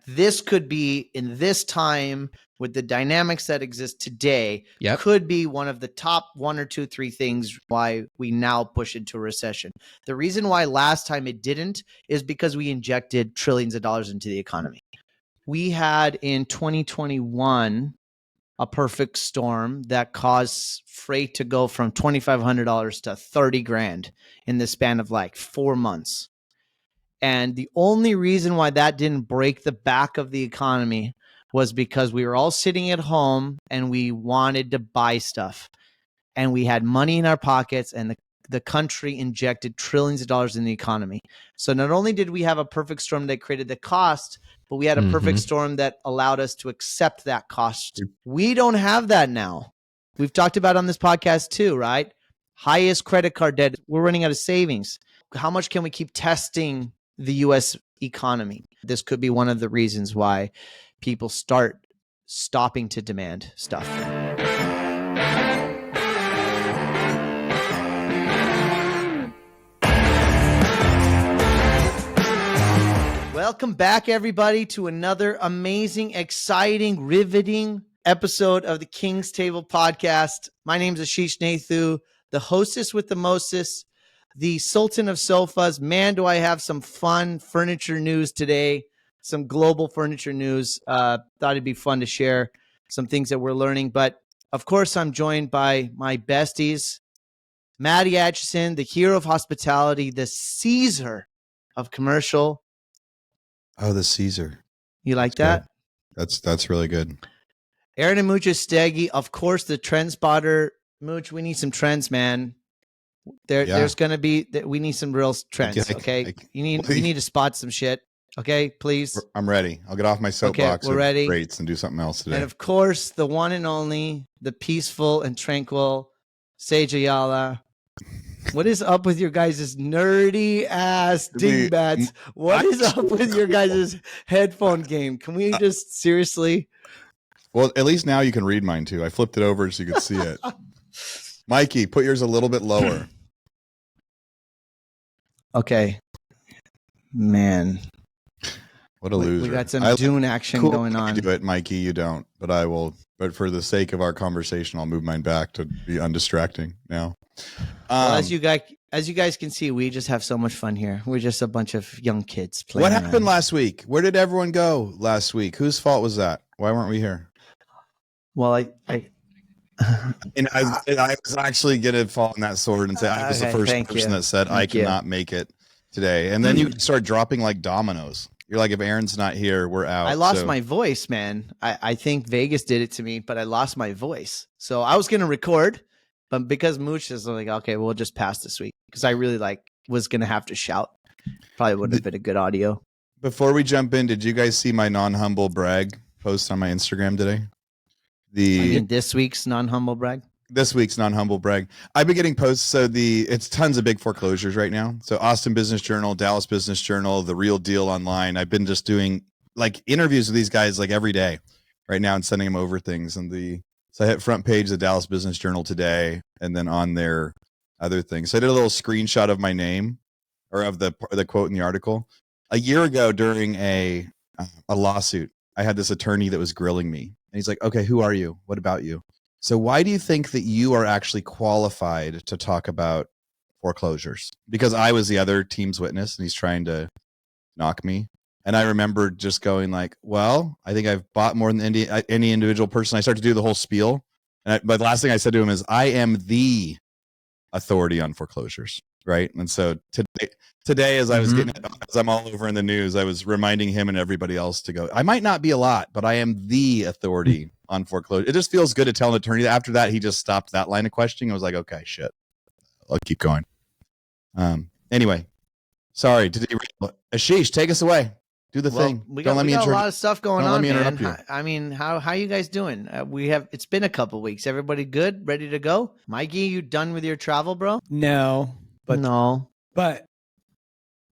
this could be, in this time with the dynamics that exist today, could be one of the top 1 or 2, 3 things why we now push into a recession. The reason why last time it didn't is because we injected trillions of dollars into the economy. We had in 2021 a perfect storm that caused freight to go from $2,500 to $30,000 in the span of like 4 months. And the only reason why that didn't break the back of the economy was because we were all sitting at home and we wanted to buy stuff. And we had money in our pockets, and the country injected trillions of dollars in the economy. So not only did we have a perfect storm that created the cost, but we had a perfect storm that allowed us to accept that cost. We don't have that now. We've talked about on this podcast too, right? Highest credit card debt. We're running out of savings. How much can we keep testing the U.S. economy? This could be one of the reasons why people start stopping to demand stuff. Welcome back, everybody, to another amazing, exciting, riveting episode of the King's Table podcast. My name is Ashish Nathu, the hostess with the mostest, the Sultan of Sofas. Man, do I have some fun furniture news today, some global furniture news. Thought it'd be fun to share some things that we're learning. But, of course, I'm joined by my besties, Maddie Atchison, the hero of hospitality, the Caesar of commercial. Oh, the Caesar. You like that? Good. That's really good. Aaron and Mooch Stegi, of course, the trend spotter. Mooch, we need some trends, man. There's going to be, we need some real trends, okay? We need to spot some shit, okay? Please. I'm ready. I'll get off my soapbox we're ready. Rates and do something else today. And of course, the one and only, the peaceful and tranquil Sage Ayala. What is up with your guys' nerdy ass dingbats? What is up with your guys' headphone game? Can we just seriously? Well, at least now you can read mine too. I flipped it over so you could see it. Mikey, put yours a little bit lower. Okay. Man. What a loser. We got some Dune action going on. You do it, Mikey, you don't. But I will. But for the sake of our conversation, I'll move mine back to be undistracting now. Well, as you guys can see, we just have so much fun here. We're just a bunch of young kids playing. What happened last week? Where did everyone go last week? Whose fault was that? Why weren't we here? Well, I was actually going to fall on that sword and say I was the first person that said I cannot make it today. And then you start dropping like dominoes. You're like, if Aaron's not here, we're out. I lost my voice, man. I think Vegas did it to me, but I lost my voice. So I was going to record. But because Mooch is like, okay, we'll just pass this week because I really was going to have to shout. Probably wouldn't have been a good audio. Before we jump in, did you guys see my non-humble brag post on my Instagram today? This week's non-humble brag? This week's non-humble brag. I've been getting posts. So it's tons of big foreclosures right now. So Austin Business Journal, Dallas Business Journal, The Real Deal Online. I've been just doing like interviews with these guys like every day right now and sending them over things. And so I hit front page of the Dallas Business Journal today, and then on their other things. So I did a little screenshot of my name, or of the quote in the article. A year ago, during a lawsuit, I had this attorney that was grilling me, and he's like, "Okay, who are you? What about you? So why do you think that you are actually qualified to talk about foreclosures?" Because I was the other team's witness, and he's trying to knock me. And I remember just going like, well, I think I've bought more than any individual person. I started to do the whole spiel. But the last thing I said to him is, I am the authority on foreclosures. Right. And so today as I was as I'm all over in the news, I was reminding him and everybody else to go, I might not be a lot, but I am the authority on foreclosure. It just feels good to tell an attorney that. After that, he just stopped that line of questioning. I was like, okay, shit, I'll keep going. Anyway, sorry. Ashish, take us away. Do the thing. We got a lot of stuff going on, man. I mean, how you guys doing? It's been a couple weeks. Everybody good? Ready to go? Mikey, you done with your travel, bro? No. But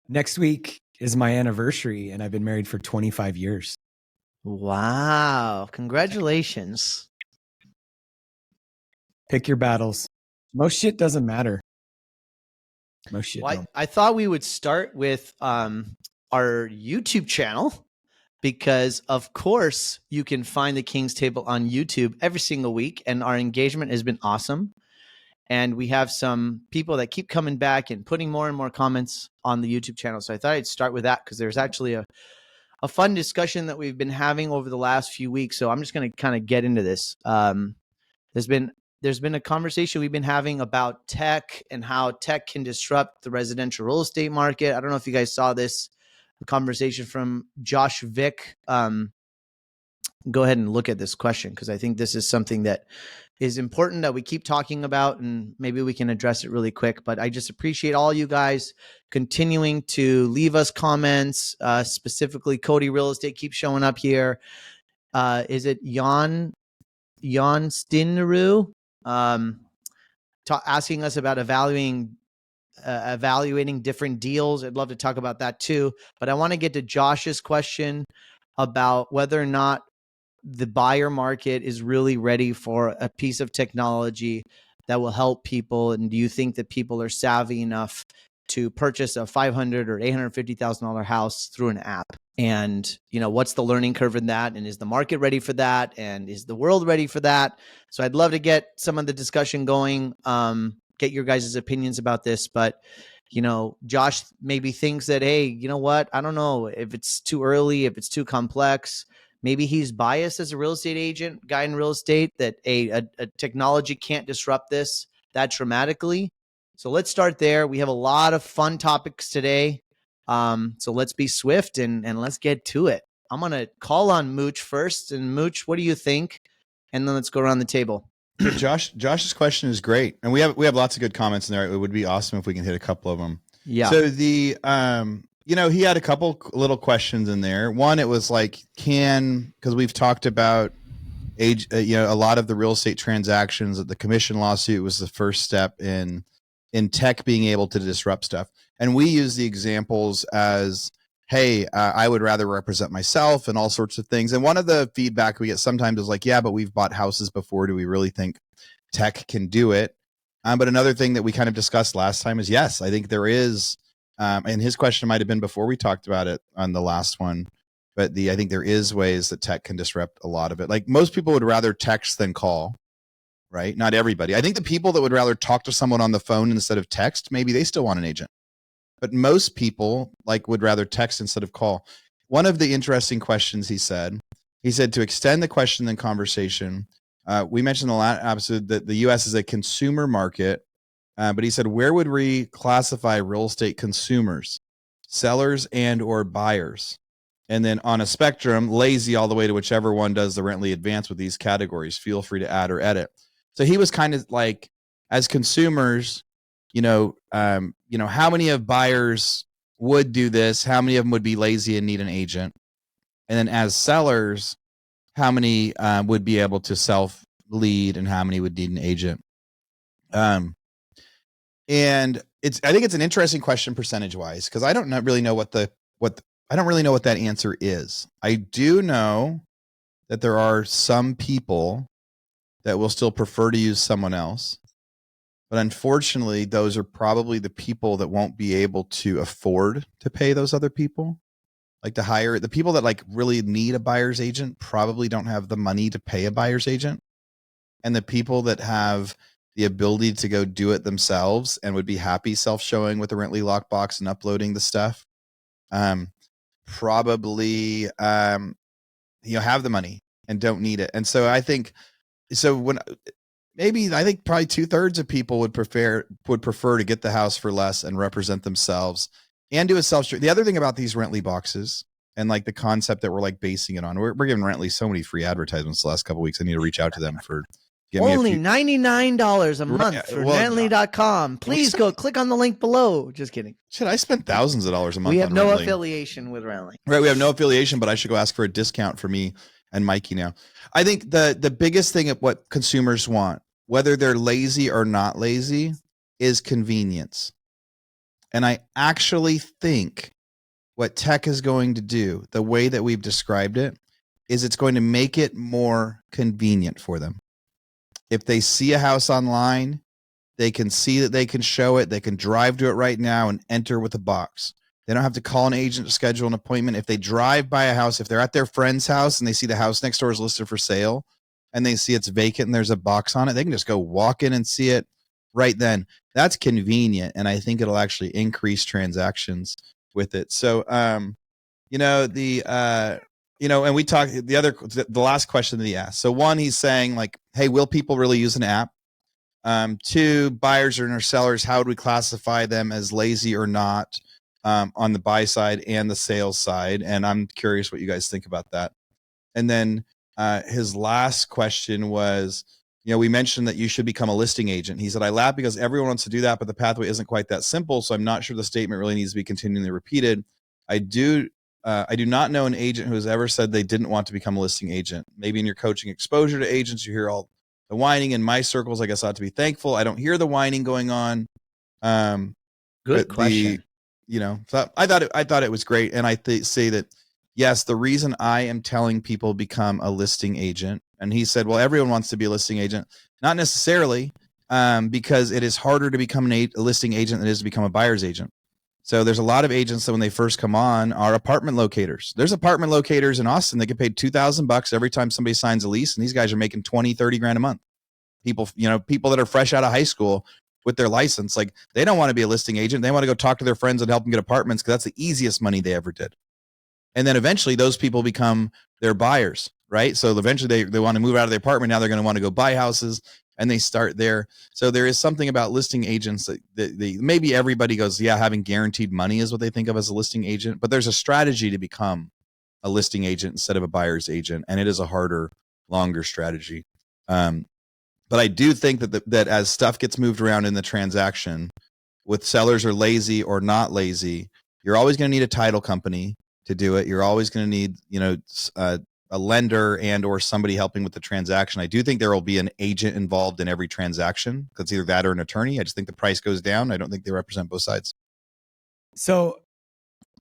next week is my anniversary, and I've been married for 25 years. Wow. Congratulations. Pick your battles. Most shit doesn't matter. Most shit don't. I thought we would start with our YouTube channel. because of course you can find the King's Table on YouTube every single week, and our engagement has been awesome. And we have some people that keep coming back and putting more and more comments on the YouTube channel. So I thought I'd start with that because there's actually a fun discussion that we've been having over the last few weeks. So I'm just going to kind of get into this. There's been a conversation we've been having about tech and how tech can disrupt the residential real estate market. I don't know if you guys saw this conversation from Josh Vick. Go ahead and look at this question because I think this is something that is important that we keep talking about, and maybe we can address it really quick. But I just appreciate all you guys continuing to leave us comments. Specifically, Cody Real Estate keeps showing up here. Is it Jan Stinneru? Asking us about evaluating different deals. I'd love to talk about that too. But I want to get to Josh's question about whether or not the buyer market is really ready for a piece of technology that will help people. And do you think that people are savvy enough to purchase a $500,000 or $850,000 house through an app? And, what's the learning curve in that? And is the market ready for that? And is the world ready for that? So I'd love to get some of the discussion going, get your guys' opinions about this. But, Josh maybe thinks that, hey, you know what? I don't know if it's too early, if it's too complex. Maybe he's biased as a real estate agent, guy in real estate, that a technology can't disrupt this that dramatically. So let's start there. We have a lot of fun topics today. So let's be swift and let's get to it. I'm going to call on Mooch first. And Mooch, what do you think? And then let's go around the table. Josh's question is great. And we have lots of good comments in there. It would be awesome if we can hit a couple of them. Yeah. So the, he had a couple little questions in there. One, it was like, because we've talked about a lot of the real estate transactions, that the commission lawsuit was the first step in tech being able to disrupt stuff. And we use the examples as, hey, I would rather represent myself and all sorts of things. And one of the feedback we get sometimes is like, yeah, but we've bought houses before. Do we really think tech can do it? But another thing that we kind of discussed last time is, yes, I think there is. And his question might have been before we talked about it on the last one, but I think there is ways that tech can disrupt a lot of it. Like most people would rather text than call, right? Not everybody. I think the people that would rather talk to someone on the phone instead of text, maybe they still want an agent. But most people would rather text instead of call. One of the interesting questions he said to extend the question and conversation, we mentioned in the last episode that the U.S. is a consumer market. But he said, where would we classify real estate consumers, sellers and or buyers? And then on a spectrum, lazy all the way to whichever one does the Rently Advance with these categories. Feel free to add or edit. So he was kind of like, as consumers, how many of buyers would do this? How many of them would be lazy and need an agent? And then as sellers, how many would be able to self-lead and how many would need an agent? And I think it's an interesting question percentage wise, because I don't really know what that answer is. I do know that there are some people that will still prefer to use someone else. But unfortunately, those are probably the people that won't be able to afford to pay those other people. Like to hire the people that really need a buyer's agent probably don't have the money to pay a buyer's agent. And the people that have the ability to go do it themselves and would be happy self-showing with the Rently lockbox and uploading the stuff, probably, have the money and don't need it. And so I think, I think probably 2/3 of people would prefer to get the house for less and represent themselves and do a self-show. The other thing about these Rently boxes and the concept that we're basing it on, we're giving Rently so many free advertisements the last couple of weeks. I need to reach out to them for only $99 a month for Rently.com. Please go click on the link below. Just kidding. Shit, I spent thousands of dollars a month. We have no affiliation with Rently. Right, we have no affiliation, but I should go ask for a discount for me and Mikey now. I think the biggest thing of what consumers want, whether they're lazy or not lazy, is convenience. And I actually think what tech is going to do, the way that we've described it, is it's going to make it more convenient for them. If they see a house online, they can see that they can show it. They can drive to it right now and enter with a box. They don't have to call an agent to schedule an appointment. If they drive by a house, if they're at their friend's house and they see the house next door is listed for sale and they see it's vacant and there's a box on it, they can just go walk in and see it right then. That's convenient. And I think it'll actually increase transactions with it. So, and we talked the last question that he asked. So one, he's saying like, hey, will people really use an app? Two, buyers or sellers, how would we classify them as lazy or not? On the buy side and the sales side. And I'm curious what you guys think about that. And then his last question was, we mentioned that you should become a listing agent. He said, I laugh because everyone wants to do that, but the pathway isn't quite that simple. So I'm not sure the statement really needs to be continually repeated. I do not know an agent who has ever said they didn't want to become a listing agent. Maybe in your coaching exposure to agents, you hear all the whining. In my circles, I guess I ought to be thankful. I don't hear the whining going on. Good question. So I thought it was great. And I say that, yes, the reason I am telling people become a listing agent, and he said, well, everyone wants to be a listing agent. Not necessarily, because it is harder to become a listing agent than it is to become a buyer's agent. So there's a lot of agents that when they first come on are apartment locators. There's apartment locators in Austin that get paid $2,000 every time somebody signs a lease. And these guys are making 20, 30 grand a month. People that are fresh out of high school with their license, like they don't want to be a listing agent. They want to go talk to their friends and help them get apartments because that's the easiest money they ever did. And then eventually those people become their buyers, right? So eventually they want to move out of their apartment. Now they're going to want to go buy houses and they start there. So there is something about listing agents that maybe everybody goes, yeah, having guaranteed money is what they think of as a listing agent, but there's a strategy to become a listing agent instead of a buyer's agent. And it is a harder, longer strategy. But I do think that as stuff gets moved around in the transaction, with sellers are lazy or not lazy, you're always going to need a title company to do it. You're always going to need, a lender and or somebody helping with the transaction. I do think there will be an agent involved in every transaction. It's either that or an attorney. I just think the price goes down. I don't think they represent both sides. So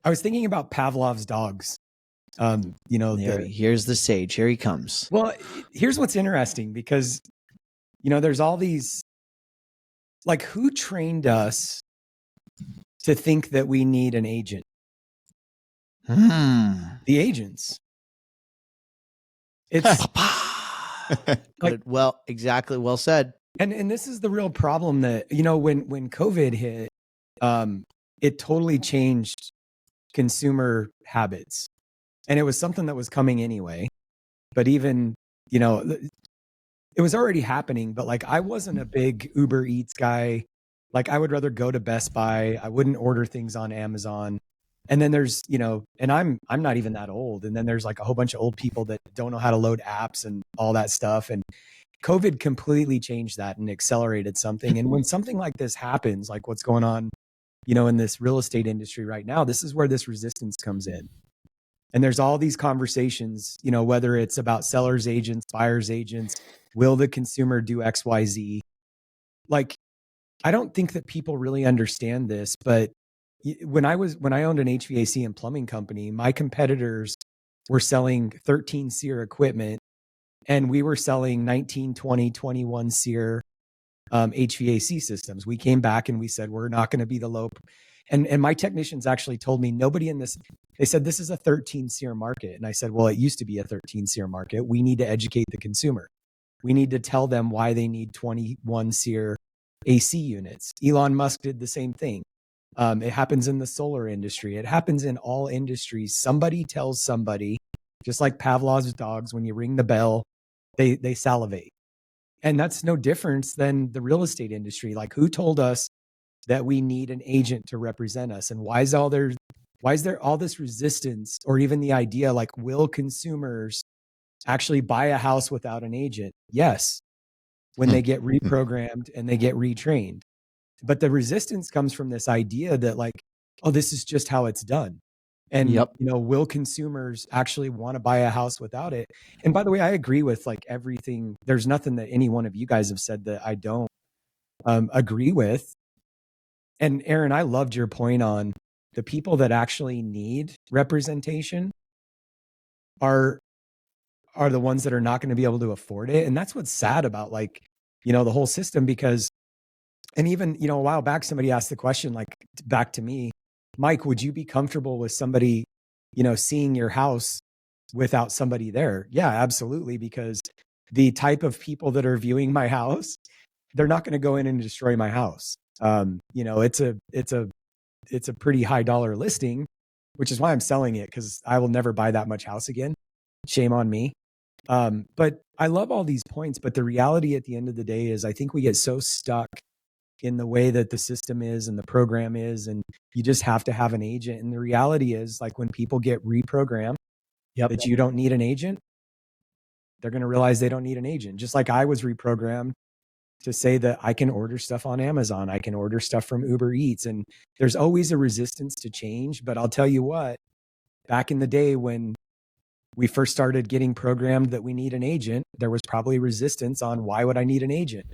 I was thinking about Pavlov's dogs. Here's the sage. Here he comes. Well, here's what's interesting because there's all these, like, who trained us to think that we need an agent? The agents. It's exactly. Well said. And this is the real problem that, when COVID hit, it totally changed consumer habits. And it was something that was coming anyway. But even, it was already happening, but like I wasn't a big Uber Eats guy. Like I would rather go to Best Buy. I wouldn't order things on Amazon. And then there's, and I'm not even that old. And then there's like a whole bunch of old people that don't know how to load apps and all that stuff. And COVID completely changed that and accelerated something. And when something like this happens, like what's going on, in this real estate industry right now, this is where this resistance comes in. And there's all these conversations, whether it's about sellers agents, buyers agents, will the consumer do X, Y, Z? Like, I don't think that people really understand this, but when I owned an HVAC and plumbing company, my competitors were selling 13 SEER equipment and we were selling 19, 20, 21 SEER HVAC systems. We came back and we said, we're not going to be the low. And my technicians actually told me they said, this is a 13 SEER market. And I said, well, it used to be a 13 SEER market. We need to educate the consumer. We need to tell them why they need 21 SEER AC units. Elon Musk did the same thing. It happens in the solar industry. It happens in all industries. Somebody tells somebody, just like Pavlov's dogs, when you ring the bell, they salivate. And that's no difference than the real estate industry. Like, who told us that we need an agent to represent us? And why is there all this resistance, or even the idea, like, will consumers actually buy a house without an agent? Yes, when they get reprogrammed and they get retrained. But the resistance comes from this idea that, like, oh, this is just how it's done. And, will consumers actually want to buy a house without it? And by the way, I agree with like everything. There's nothing that any one of you guys have said that I don't agree with. And Aaron, I loved your point on the people that actually need representation are the ones that are not going to be able to afford it. And that's what's sad about, like, the whole system, because, and even, a while back, somebody asked the question, like, back to me, Mike, would you be comfortable with somebody, seeing your house without somebody there? Yeah, absolutely. Because the type of people that are viewing my house, they're not going to go in and destroy my house. It's a pretty high dollar listing, which is why I'm selling it, because I will never buy that much house again. Shame on me. But I love all these points. But the reality at the end of the day is I think we get so stuck in the way that the system is and the program is, and you just have to have an agent. And the reality is, like, when people get reprogrammed that you don't need an agent, they're going to realize they don't need an agent. Just like I was reprogrammed to say that I can order stuff on Amazon, I can order stuff from Uber Eats. And there's always a resistance to change. But I'll tell you what, back in the day when we first started getting programmed that we need an agent, there was probably resistance on why would I need an agent?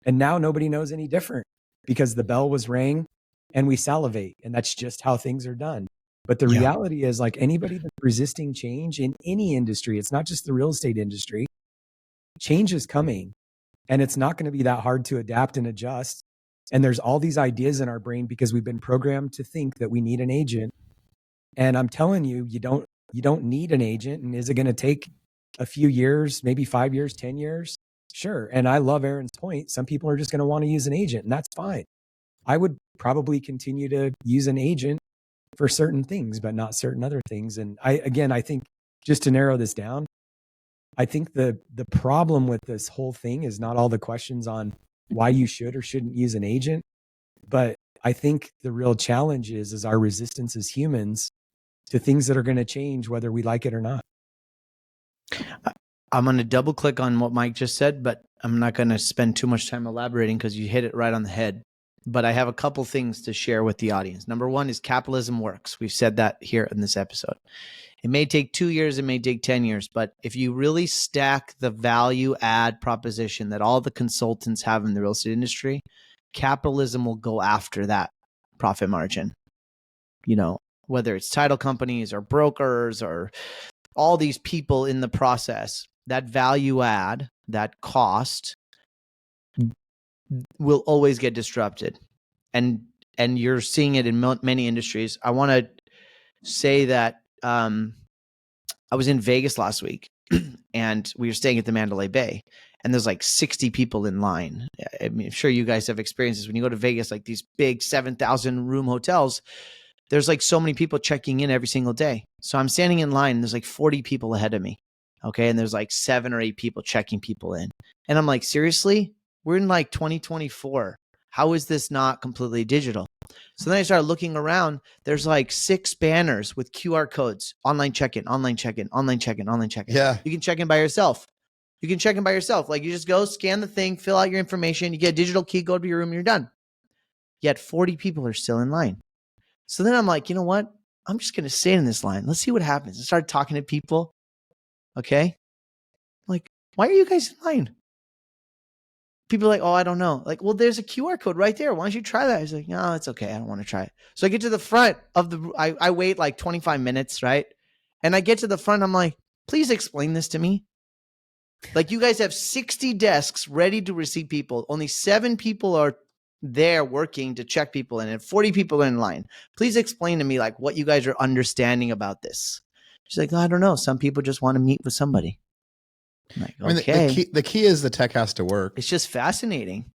And now nobody knows any different, because the bell was rang and we salivate, and that's just how things are done. But the reality is, like, anybody that's resisting change in any industry, it's not just the real estate industry, change is coming, and it's not going to be that hard to adapt and adjust. And there's all these ideas in our brain because we've been programmed to think that we need an agent. And I'm telling you, you don't need an agent. And is it going to take a few years, maybe 5 years, 10 years? Sure. And I love Aaron's point. Some people are just going to want to use an agent, and that's fine. I would probably continue to use an agent for certain things, but not certain other things. And I think, just to narrow this down, I think the problem with this whole thing is not all the questions on why you should or shouldn't use an agent, but I think the real challenge is our resistance as humans to things that are going to change, whether we like it or not. I'm going to double click on what Mike just said, but I'm not going to spend too much time elaborating because you hit it right on the head. But I have a couple things to share with the audience. Number one is capitalism works. We've said that here in this episode. It may take 2 years, it may take 10 years, but if you really stack the value add proposition that all the consultants have in the real estate industry, capitalism will go after that profit margin. Whether it's title companies or brokers or all these people in the process, that value add, that cost will always get disrupted. And you're seeing it in many industries. I want to say that I was in Vegas last week and we were staying at the Mandalay Bay, and there's like 60 people in line. I mean, I'm sure you guys have experiences when you go to Vegas, like these big 7,000 room hotels. There's like so many people checking in every single day. So I'm standing in line and there's like 40 people ahead of me. Okay. And there's like 7 or 8 people checking people in. And I'm like, seriously? We're in like 2024. How is this not completely digital? So then I started looking around. There's like 6 banners with QR codes, online check-in, online check-in, online check-in, online check-in. Yeah. You can check in by yourself. Like, you just go scan the thing, fill out your information. You get a digital key, go to your room, and you're done. Yet 40 people are still in line. So then I'm like, you know what? I'm just going to stay in this line. Let's see what happens. I started talking to people. Okay. Like, why are you guys in line? People are like, oh, I don't know. Like, well, there's a QR code right there. Why don't you try that? I was like, no, it's okay. I don't want to try it. So I get to the front of I wait like 25 minutes, right? And I get to the front. I'm like, please explain this to me. Like, you guys have 60 desks ready to receive people. Only 7 people are there working to check people in, and 40 people are in line. Please explain to me, like, what you guys are understanding about this. She's like, I don't know. Some people just want to meet with somebody. I'm like, okay. I mean, the key is the tech has to work. It's just fascinating.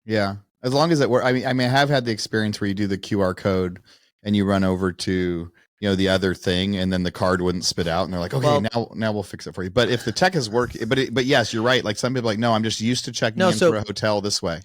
Yeah. As long as it works. I mean, I have had the experience where you do the QR code and you run over to, the other thing, and then the card wouldn't spit out, and they're like, okay, now we'll fix it for you. But if the tech is working, but yes, you're right. Like, some people are like, no, I'm just used to checking in for a hotel this way.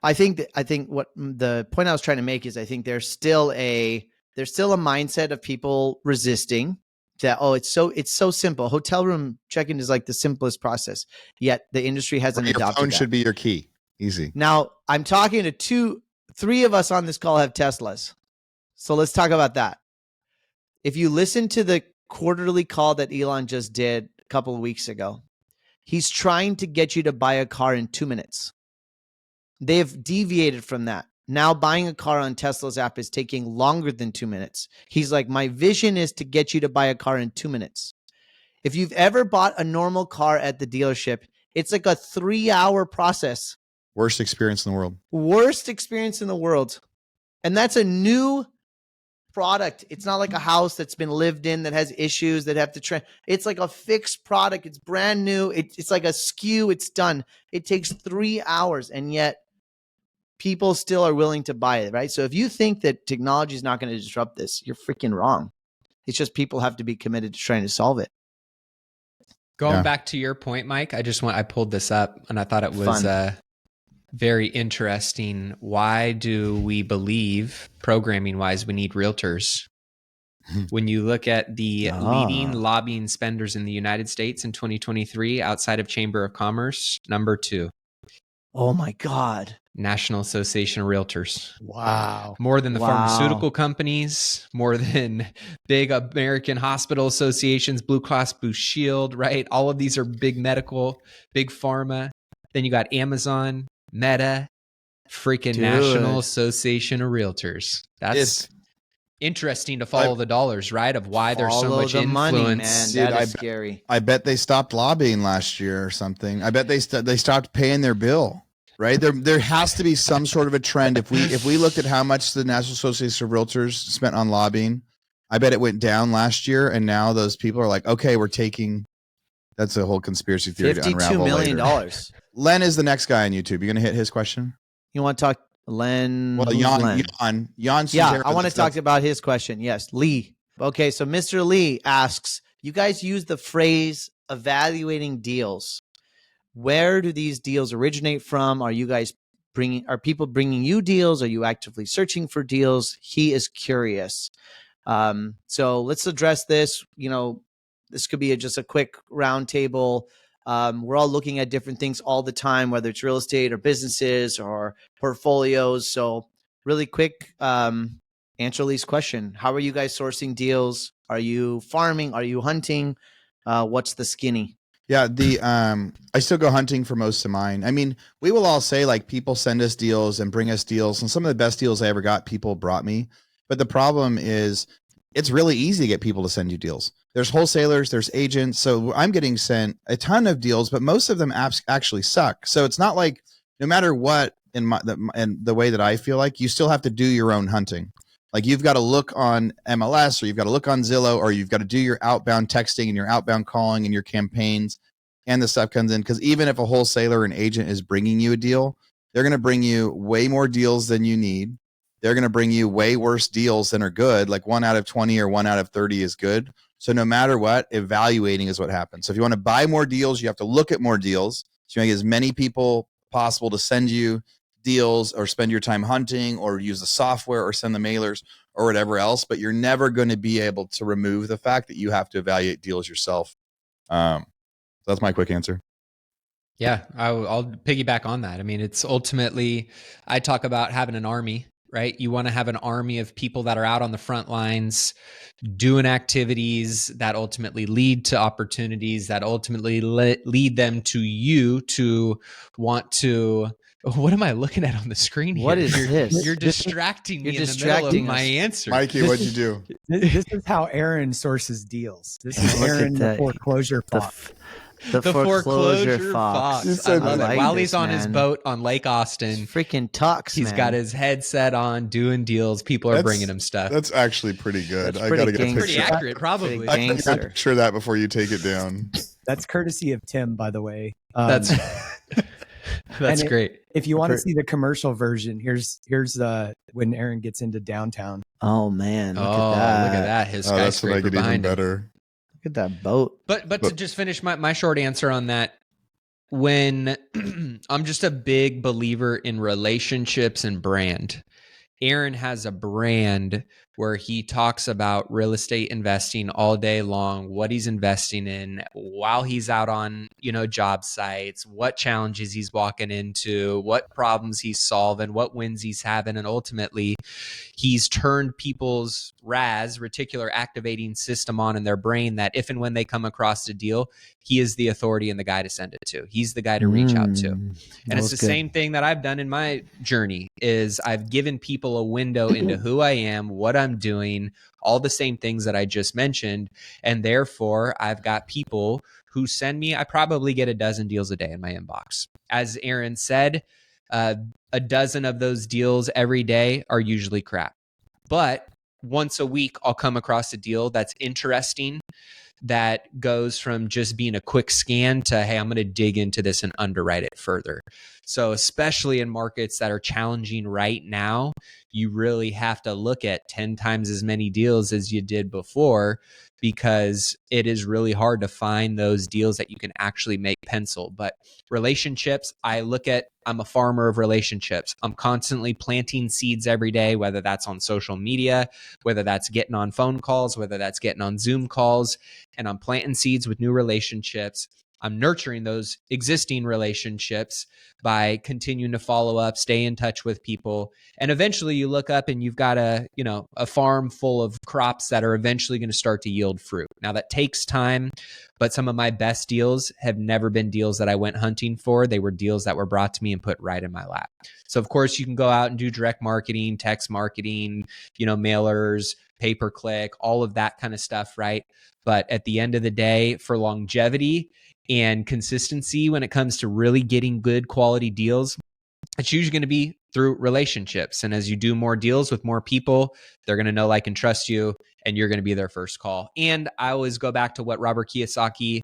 I think what the point I was trying to make is, I think there's still a mindset of people resisting that. Oh, it's so simple. Hotel room check-in is like the simplest process. Yet the industry hasn't adopted that. Your phone should be your key. Easy. Now I'm talking to 3 of us on this call have Teslas. So let's talk about that. If you listen to the quarterly call that Elon just did a couple of weeks ago, he's trying to get you to buy a car in 2 minutes. They've deviated from that. Now buying a car on Tesla's app is taking longer than 2 minutes. He's like, my vision is to get you to buy a car in 2 minutes. If you've ever bought a normal car at the dealership, it's like a 3-hour process. Worst experience in the world. Worst experience in the world. And that's a new product. It's not like a house that's been lived in that has issues that have to it's like a fixed product. It's brand new. It's like a SKU. It's done. It takes 3 hours, and yet people still are willing to buy it, right? So if you think that technology is not going to disrupt this, you're freaking wrong. It's just people have to be committed to trying to solve it. Going back to your point, Mike, I pulled this up and I thought it was very interesting. Why do we believe, programming wise, we need realtors? When you look at the leading lobbying spenders in the United States in 2023, outside of Chamber of Commerce, number 2. Oh my God. National Association of Realtors. Wow. More than the pharmaceutical companies, more than big American hospital associations, Blue Cross Blue Shield, right? All of these are big medical, big pharma. Then you got Amazon, Meta, freaking National Association of Realtors. That's interesting to follow the dollars, right? Of why there's so much influence. Money, man. Dude, that is scary. I bet they stopped lobbying last year or something. I bet they stopped paying their bill. Right, there has to be some sort of a trend. If we looked at how much the National Association of Realtors spent on lobbying, I bet it went down last year, and now those people are like, okay, we're taking. That's a whole conspiracy theory to unravel $52 million. Len is the next guy on YouTube. You're gonna hit his question. You want to talk, Len? Well, Jan. Yeah, I want to talk about his question. Yes, Lee. Okay, so Mr. Lee asks, you guys use the phrase evaluating deals. Where do these deals originate from? Are people bringing you deals? Are you actively searching for deals? He is curious. So let's address this. This could be just a quick round table. We're all looking at different things all the time, whether it's real estate or businesses or portfolios. So really quick, answer Lee's question. How are you guys sourcing deals? Are you farming? Are you hunting? What's the skinny? Yeah, I still go hunting for most of mine. I mean, we will all say like people send us deals and bring us deals, and some of the best deals I ever got, people brought me. But the problem is it's really easy to get people to send you deals. There's wholesalers, there's agents. So I'm getting sent a ton of deals, but most of them actually suck. So it's not like no matter what in the way that I feel like, you still have to do your own hunting. Like you've got to look on MLS or you've got to look on Zillow or you've got to do your outbound texting and your outbound calling and your campaigns and the stuff comes in. Because even if a wholesaler or an agent is bringing you a deal, they're going to bring you way more deals than you need. They're going to bring you way worse deals than are good. Like 1 out of 20 or 1 out of 30 is good. So no matter what, evaluating is what happens. So if you want to buy more deals, you have to look at more deals. So you make as many people possible to send you deals or spend your time hunting or use the software or send the mailers or whatever else, but you're never going to be able to remove the fact that you have to evaluate deals yourself. That's my quick answer. Yeah, I'll piggyback on that. I mean, it's ultimately, I talk about having an army, right? You want to have an army of people that are out on the front lines doing activities that ultimately lead to opportunities that ultimately lead them to you to want to. What am I looking at on the screen here? What is this? You're distracting me in the middle of my answer. Mikey, what'd you do? This is how Aaron sources deals. This is Aaron, the foreclosure fox. The foreclosure fox. I love it. While he's on his boat on Lake Austin, freaking talks. He's got his headset on, doing deals. People are bringing him stuff. That's actually pretty good. I gotta get a picture. Pretty accurate, probably. I gotta get a picture of that before you take it down. That's courtesy of Tim, by the way. That's great. If you want to see the commercial version, here's when Aaron gets into downtown. Oh man, look at that. His skyscraper behind him. Better. Look at that boat. But to just finish my short answer on that, when I'm just a big believer in relationships and brand. Aaron has a brand where he talks about real estate investing all day long, what he's investing in while he's out on, job sites, what challenges he's walking into, what problems he's solving, what wins he's having. And ultimately, he's turned people's RAS, reticular activating system, on in their brain that if and when they come across a deal, he is the authority and the guy to send it to. He's the guy to reach out to. And it's the same thing that I've done in my journey is I've given people a window into who I am, what I'm doing, all the same things that I just mentioned. And therefore, I've got people who send me, I probably get a dozen deals a day in my inbox. As Aaron said, a dozen of those deals every day are usually crap. But once a week, I'll come across a deal that's interesting, that goes from just being a quick scan to, hey, I'm going to dig into this and underwrite it further. So especially in markets that are challenging right now, you really have to look at 10 times as many deals as you did before, because it is really hard to find those deals that you can actually make pencil. But relationships, I'm a farmer of relationships. I'm constantly planting seeds every day, whether that's on social media, whether that's getting on phone calls, whether that's getting on Zoom calls, and I'm planting seeds with new relationships. I'm nurturing those existing relationships by continuing to follow up, stay in touch with people. And eventually you look up and you've got a farm full of crops that are eventually going to start to yield fruit. Now that takes time, but some of my best deals have never been deals that I went hunting for. They were deals that were brought to me and put right in my lap. So of course you can go out and do direct marketing, text marketing, mailers, pay-per-click, all of that kind of stuff, right? But at the end of the day, for longevity and consistency, when it comes to really getting good quality deals, it's usually going to be through relationships. And as you do more deals with more people, they're going to know, like, and trust you, and you're going to be their first call. And I always go back to what Robert Kiyosaki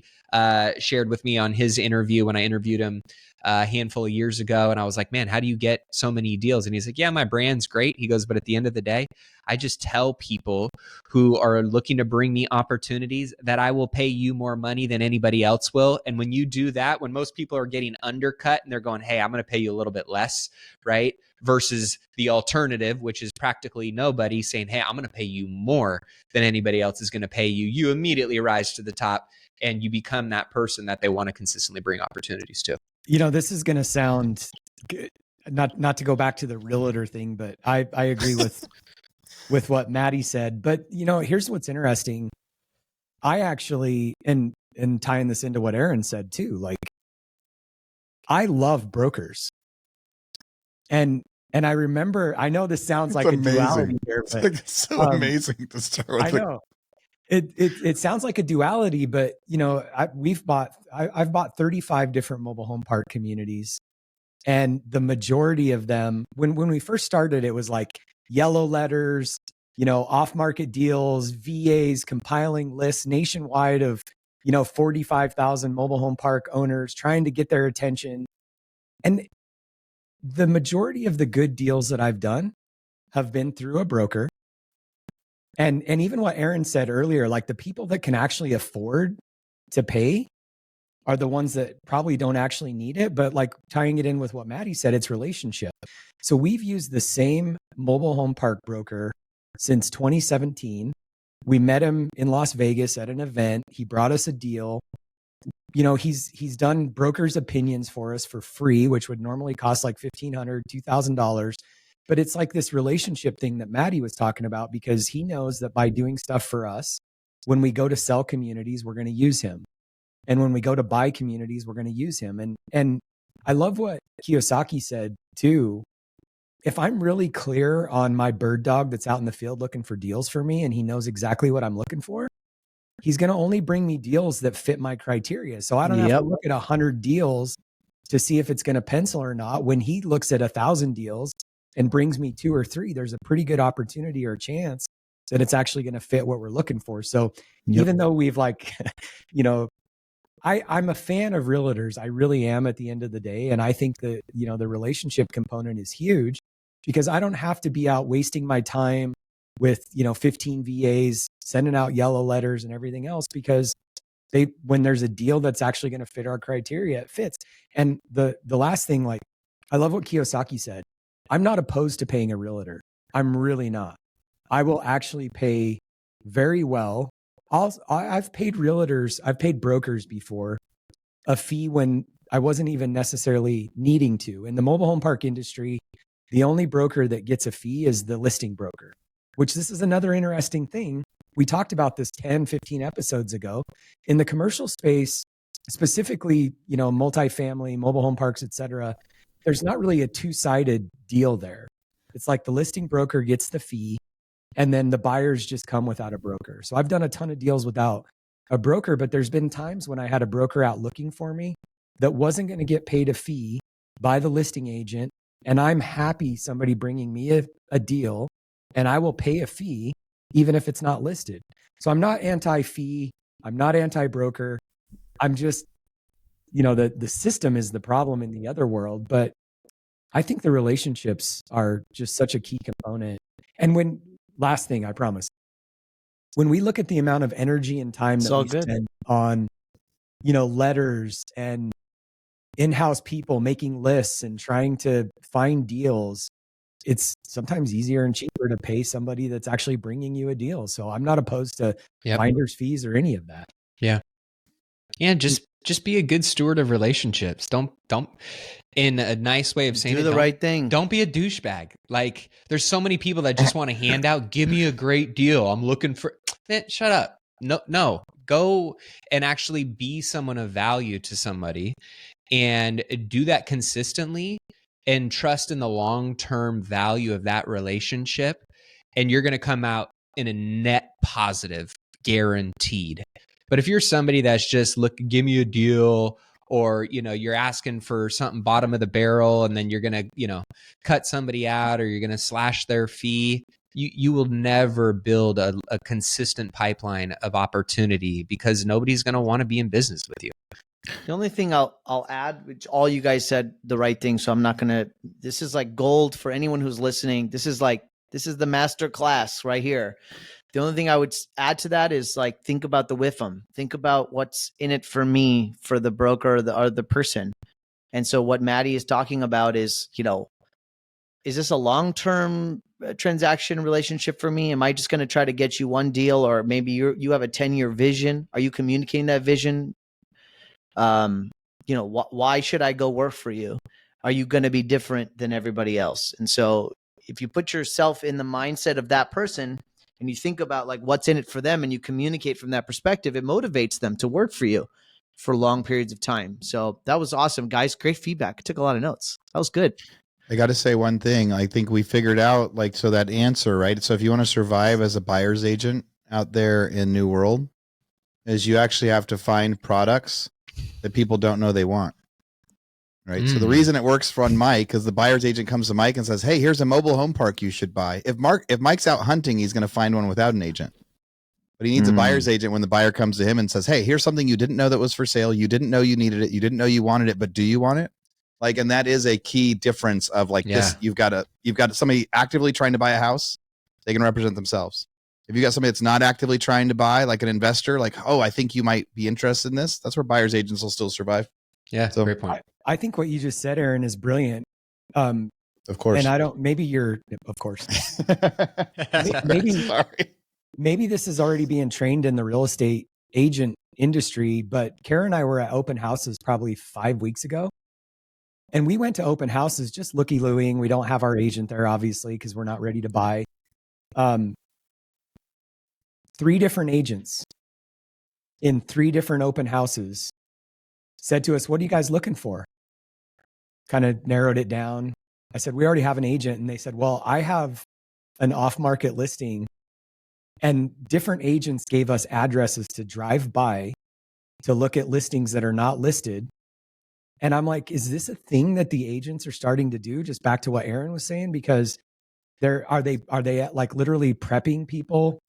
shared with me on his interview when I interviewed him a handful of years ago. And I was like, man, how do you get so many deals? And he's like, yeah, my brand's great. He goes, but at the end of the day, I just tell people who are looking to bring me opportunities that I will pay you more money than anybody else will. And when you do that, when most people are getting undercut and they're going, hey, I'm going to pay you a little bit less, right? Versus the alternative, which is practically nobody saying, hey, I'm going to pay you more than anybody else is going to pay you. You immediately rise to the top and you become that person that they want to consistently bring opportunities to. This is going to sound good. Not to go back to the realtor thing, but I agree with what Maddie said. But here's what's interesting. I actually, and tying this into what Aaron said too, like, I love brokers. And I remember, I know this sounds like a duality here, but it's so amazing to start with. I know. It sounds like a duality, but I've bought 35 different mobile home park communities, and the majority of them, when we first started, it was like yellow letters, off market deals, VAs compiling lists nationwide of 45,000 mobile home park owners trying to get their attention. And the majority of the good deals that I've done have been through a broker. And even what Aaron said earlier, like, the people that can actually afford to pay are the ones that probably don't actually need it. But like, tying it in with what Maddie said, it's relationship. So we've used the same mobile home park broker since 2017. We met him in Las Vegas at an event. He brought us a deal. He's done broker's opinions for us for free, which would normally cost like $1,500, $2,000. But it's like this relationship thing that Maddie was talking about, because he knows that by doing stuff for us, when we go to sell communities, we're going to use him. And when we go to buy communities, we're going to use him. And I love what Kiyosaki said too. If I'm really clear on my bird dog that's out in the field looking for deals for me, and he knows exactly what I'm looking for, he's going to only bring me deals that fit my criteria. So I don't have to look at 100 deals to see if it's going to pencil or not. When he looks at 1,000 deals and brings me 2 or 3, there's a pretty good opportunity or chance that it's actually going to fit what we're looking for. So even though we've like, I'm a fan of realtors. I really am at the end of the day. And I think that, the relationship component is huge, because I don't have to be out wasting my time with, 15 VAs sending out yellow letters and everything else, because when there's a deal that's actually going to fit our criteria, it fits. And the last thing, like, I love what Kiyosaki said. I'm not opposed to paying a realtor. I'm really not. I will actually pay very well. I've paid brokers before a fee when I wasn't even necessarily needing to. In the mobile home park industry, the only broker that gets a fee is the listing broker, which this is another interesting thing. We talked about this 10, 15 episodes ago. In the commercial space, specifically, multifamily, mobile home parks, et cetera, there's not really a two-sided deal there. It's like the listing broker gets the fee, and then the buyers just come without a broker. So I've done a ton of deals without a broker, but there's been times when I had a broker out looking for me that wasn't going to get paid a fee by the listing agent. And I'm happy somebody bringing me a deal, and I will pay a fee even if it's not listed. So I'm not anti-fee. I'm not anti-broker. I'm just, the system is the problem in the other world, but I think the relationships are just such a key component. And last thing, I promise, when we look at the amount of energy and time that we spend on, letters and in-house people making lists and trying to find deals, it's sometimes easier and cheaper to pay somebody that's actually bringing you a deal. So I'm not opposed to finder's fees or any of that. Yeah. Yeah. Just be a good steward of relationships. Don't, in a nice way of saying do the right thing. Don't be a douchebag. Like, there's so many people that just want to hand out, give me a great deal. I'm looking for, shut up. No, go and actually be someone of value to somebody and do that consistently and trust in the long-term value of that relationship. And you're going to come out in a net positive, guaranteed. But if you're somebody that's just give me a deal, or, you're asking for something bottom of the barrel, and then you're going to, cut somebody out, or you're going to slash their fee, you will never build a consistent pipeline of opportunity, because nobody's going to want to be in business with you. The only thing I'll add, which all you guys said the right thing, so I'm not going to, this is like gold for anyone who's listening. This is the master class right here. The only thing I would add to that is think about the WIFM. Think about what's in it for me, for the broker or the person. And so what Maddie is talking about is, is this a long-term transaction relationship for me? Am I just going to try to get you one deal, or maybe you have a 10-year vision? Are you communicating that vision? Why should I go work for you? Are you going to be different than everybody else? And so if you put yourself in the mindset of that person, and you think about what's in it for them, and you communicate from that perspective, it motivates them to work for you for long periods of time. So that was awesome, guys. Great feedback. I took a lot of notes. That was good. I got to say one thing. I think we figured out so that answer, right? So if you want to survive as a buyer's agent out there in New World, is you actually have to find products that people don't know they want. Right. So the reason it works from Mike is the buyer's agent comes to Mike and says, hey, here's a mobile home park you should buy. If Mike's out hunting, he's going to find one without an agent. But he needs a buyer's agent when the buyer comes to him and says, hey, here's something you didn't know that was for sale. You didn't know you needed it. You didn't know you wanted it, but do you want it? And that is a key difference of this. You've got somebody actively trying to buy a house. They can represent themselves. If you got somebody that's not actively trying to buy, like an investor, oh, I think you might be interested in this. That's where buyer's agents will still survive. Yeah. So, great point. I think what you just said, Aaron, is brilliant. Of course. And of course. Maybe this is already being trained in the real estate agent industry, but Kara and I were at open houses probably 5 weeks ago. And we went to open houses just looky-looing. We don't have our agent there, obviously, because we're not ready to buy. 3 different agents in 3 different open houses said to us, what are you guys looking for? Kind of narrowed it down. I said, we already have an agent. And they said, well, I have an off-market listing. And different agents gave us addresses to drive by to look at listings that are not listed. And I'm like, is this a thing that the agents are starting to do? Just back to what Aaron was saying, because are they literally prepping people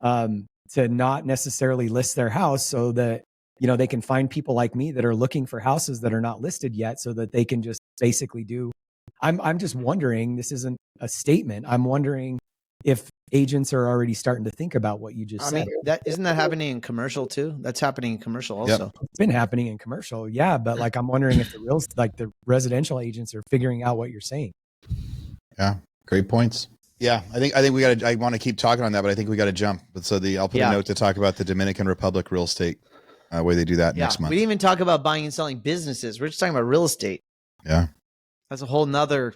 to not necessarily list their house so that they can find people like me that are looking for houses that are not listed yet, so that they can just basically do. I'm just wondering, this isn't a statement. I'm wondering if agents are already starting to think about what you just said. Isn't that happening in commercial too? That's happening in commercial also. Yep. It's been happening in commercial. Yeah. But I'm wondering if the residential agents are figuring out what you're saying. Yeah. Great points. Yeah. I think I want to keep talking on that, but I think we got to jump. But I'll put a note to talk about the Dominican Republic real estate, way they do that next month. We didn't even talk about buying and selling businesses. We're just talking about real estate. Yeah. That's a whole nother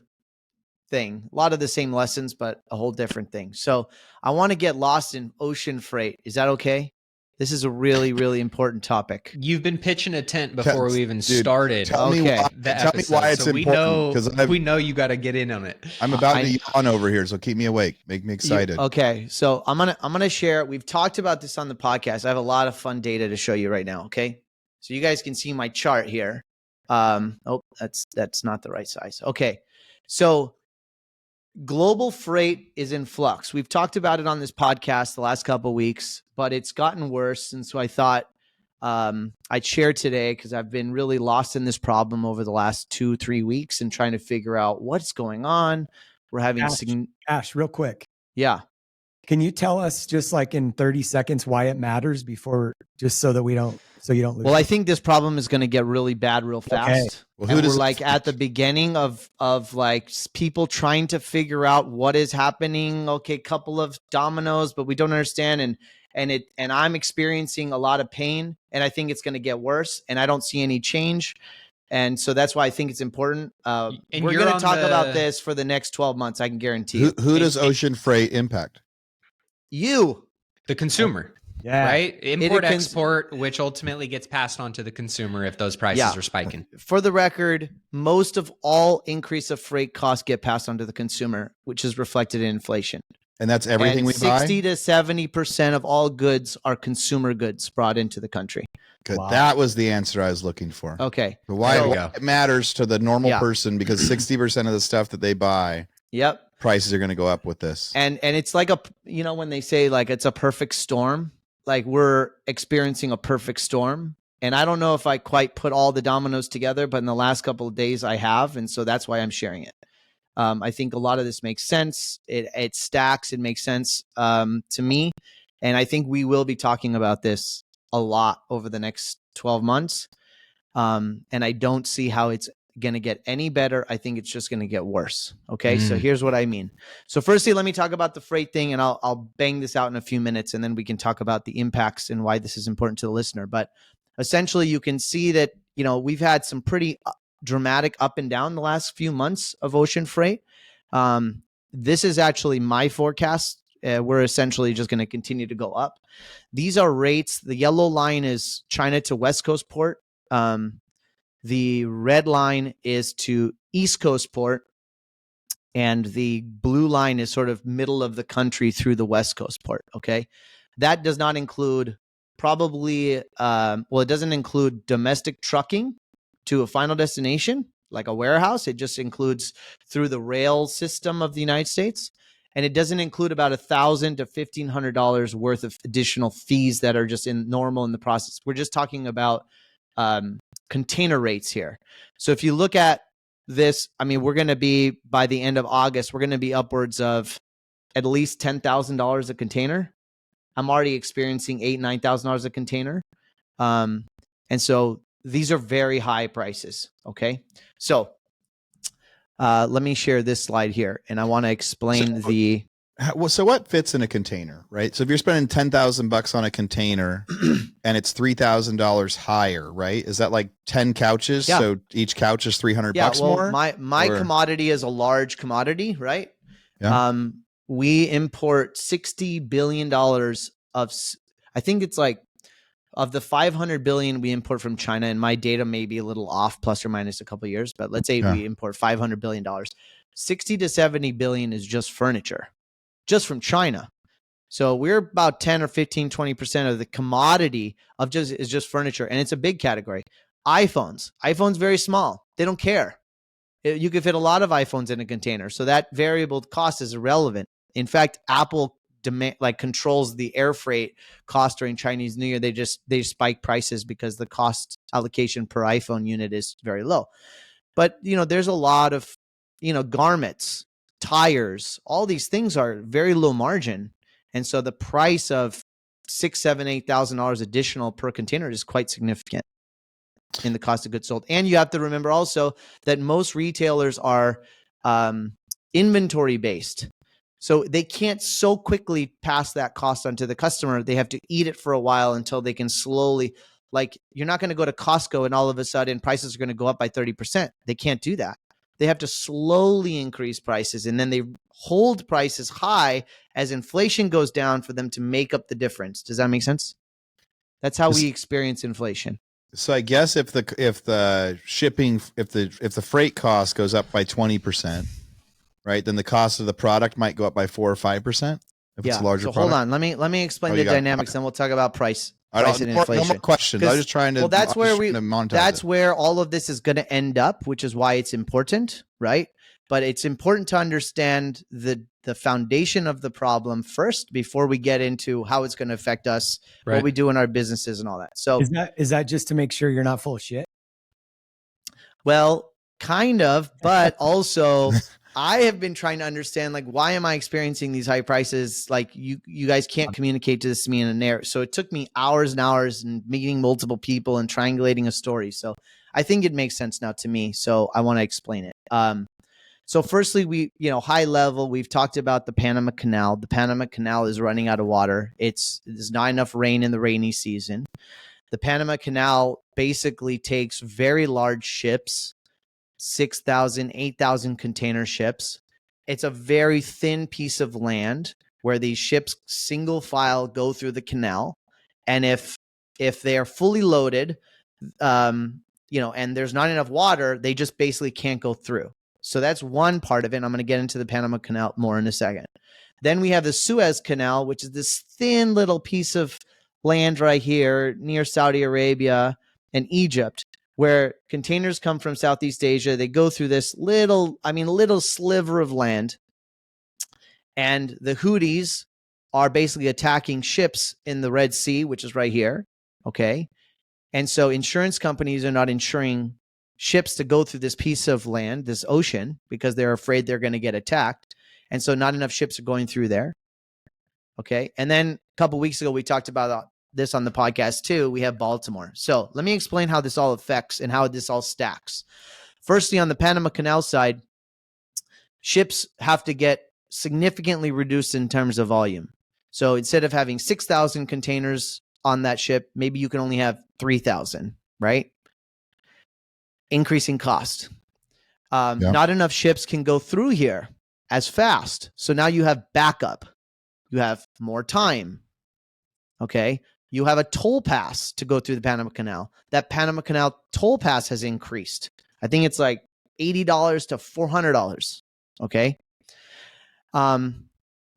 thing. A lot of the same lessons, but a whole different thing. So I want to get lost in ocean freight. Is that okay? This is a really, really important topic. You've been pitching a tent before we even started. Tell me why it's so important. We know you got to get in on it. I'm about to yawn over here, so keep me awake. Make me excited. Okay, so I'm gonna share. We've talked about this on the podcast. I have a lot of fun data to show you right now. Okay, so you guys can see my chart here. That's not the right size. Okay, so global freight is in flux. We've talked about it on this podcast the last couple of weeks, but it's gotten worse. And so I thought I'd share today because I've been really lost in this problem over the last 2-3 weeks and trying to figure out what's going on. We're having Ash, real quick. Yeah. Can you tell us just like in 30 seconds why it matters before, just so that you don't lose? Well, I think this problem is going to get really bad real fast. Okay. Well, and we're like at the beginning of like people trying to figure out what is happening. Okay, couple of dominoes, but we don't understand. And I'm experiencing a lot of pain, and I think it's going to get worse, and I don't see any change. And so that's why I think it's important. We're going to talk about this for the next 12 months. I can guarantee you. Who does ocean freight impact? You, the consumer. Yeah. Right? Import, export, which ultimately gets passed on to the consumer if those prices are spiking. For the record, most of all increase of freight costs get passed on to the consumer, which is reflected in inflation. And that's everything we buy? 60 to 70% of all goods are consumer goods brought into the country. Good. Wow. That was the answer I was looking for. Okay. So why it matters to the normal person, because 60% of the stuff that they buy, prices are going to go up with this. And it's like when they say like it's a perfect storm, like we're experiencing a perfect storm. And I don't know if I quite put all the dominoes together, but in the last couple of days I have. And so that's why I'm sharing it. I think a lot of this makes sense. It stacks. It makes sense to me. And I think we will be talking about this a lot over the next 12 months. And I don't see how it's going to get any better. I think it's just going to get worse. Okay. So here's what I mean. So firstly, let me talk about the freight thing, and I'll bang this out in a few minutes, and then we can talk about the impacts and why this is important to the listener. But essentially you can see that, we've had some pretty dramatic up and down the last few months of ocean freight. This is actually my forecast. We're essentially just going to continue to go up. These are rates. The yellow line is China to West Coast port. The red line is to East Coast port, and the blue line is sort of middle of the country through the West Coast port. Okay. That does not include it doesn't include domestic trucking to a final destination, like a warehouse. It just includes through the rail system of the United States. And it doesn't include about $1,000 to $1,500 worth of additional fees that are just normal in the process. We're just talking about container rates here. So if you look at this, I mean, we're going to be, by the end of August, we're going to be upwards of at least $10,000 a container. I'm already experiencing $8,000, $9,000 a container. And so these are very high prices. Okay. So let me share this slide here, and I want to explain So what fits in a container, right? So if you're spending $10,000 on a container and it's $3,000 higher, right? Is that like 10 couches? Yeah. So each couch is $300 more? My commodity is a large commodity, right? Yeah. We import $60 billion I think it's like, of the 500 billion we import from China, and my data may be a little off, plus or minus a couple of years, but let's say we import $500 billion. 60 to 70 billion is just furniture, just from China. So we're about 10 or 15, 20% of the commodity is just furniture. And it's a big category. iPhones very small. They don't care. You could fit a lot of iPhones in a container. So that variable cost is irrelevant. In fact, Apple controls the air freight cost during Chinese New Year. They spike prices because the cost allocation per iPhone unit is very low. But there's a lot of garments, tires, all these things are very low margin, and so the price of $6,000, $7,000, $8,000 additional per container is quite significant in the cost of goods sold. And you have to remember also that most retailers are inventory based. So they can't so quickly pass that cost on to the customer. They have to eat it for a while until they can slowly, like, you're not going to go to Costco and all of a sudden prices are going to go up by 30%. They can't do that. They have to slowly increase prices, and then they hold prices high as inflation goes down for them to make up the difference. Does that make sense? That's how we experience inflation. So I guess if the freight cost goes up by 20%, right, then the cost of the product might go up by 4 or 5%. If it's a larger product. Hold on. Let me explain the dynamics, and we'll talk about price and inflation. No more questions. I was just trying to. Well, that's where all of this is going to end up, which is why it's important, right? but it's important to understand the foundation of the problem first before we get into how it's going to affect us, what we do in our businesses and all that. So is that just to make sure you're not full of shit? Well, kind of, but also I have been trying to understand, like, why am I experiencing these high prices? Like, you guys can't communicate to this to me in a narrative. So it took me hours and hours and meeting multiple people and triangulating a story. So I think it makes sense now to me. So I want to explain it. So firstly, we, high level, we've talked about the Panama Canal. The Panama Canal is running out of water. There's not enough rain in the rainy season. The Panama Canal basically takes very large ships, 6,000, 8,000 container ships. It's a very thin piece of land where these ships single file go through the canal. And if they are fully loaded, and there's not enough water, they just basically can't go through. So that's one part of it. And I'm going to get into the Panama Canal more in a second. Then we have the Suez Canal, which is this thin little piece of land right here near Saudi Arabia and Egypt, where containers come from Southeast Asia. They go through this little sliver of land. And the Houthis are basically attacking ships in the Red Sea, which is right here. Okay. And so insurance companies are not insuring ships to go through this piece of land, this ocean, because they're afraid they're going to get attacked. And so not enough ships are going through there. Okay. And then a couple of weeks ago, we talked about this on the podcast too. We have Baltimore. So let me explain how this all affects and how this all stacks. Firstly, on the Panama Canal side, ships have to get significantly reduced in terms of volume. So instead of having 6,000 containers on that ship, maybe you can only have 3,000, right? Increasing cost. Not enough ships can go through here as fast. So now you have backup. You have more time. Okay. You have a toll pass to go through the Panama Canal. That Panama Canal toll pass has increased. I think it's like $80 to $400. Okay.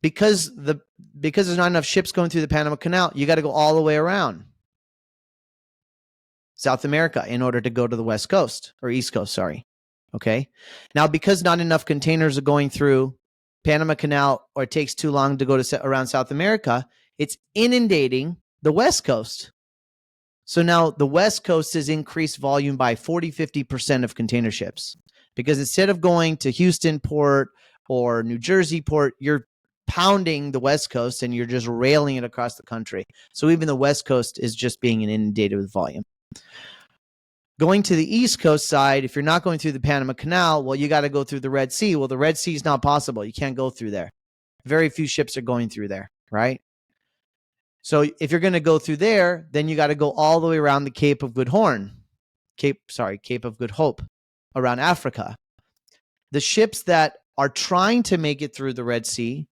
Because there's not enough ships going through the Panama Canal, you got to go all the way around South America in order to go to the West Coast or East Coast. Sorry. Okay. Now, because not enough containers are going through Panama Canal, or it takes too long to go to around South America, it's inundating the West Coast. So now the West Coast has increased volume by 40-50% of container ships, because instead of going to Houston port or New Jersey port, you're pounding the West Coast and you're just railing it across the country. So even the West Coast is just being inundated with volume. Going to the East Coast side, if you're not going through the Panama Canal, well, you got to go through the Red Sea. Well, the Red Sea is not possible. You can't go through there. Very few ships are going through there, right? So if you're going to go through there, then you got to go all the way around the Cape of Good Hope, around Africa. The ships that are trying to make it through the Red Sea,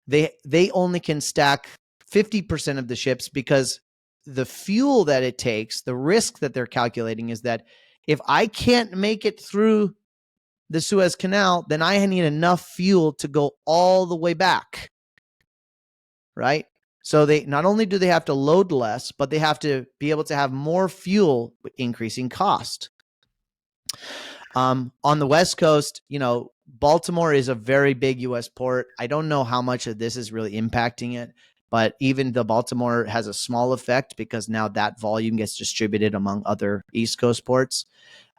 they only can stack 50% of the ships, because the fuel that it takes, the risk that they're calculating is that if I can't make it through the Suez Canal, then I need enough fuel to go all the way back, right? So they not only do they have to load less, but they have to be able to have more fuel, increasing cost. On the West Coast, Baltimore is a very big U.S. port. I don't know how much of this is really impacting it, but even the Baltimore has a small effect, because now that volume gets distributed among other East Coast ports.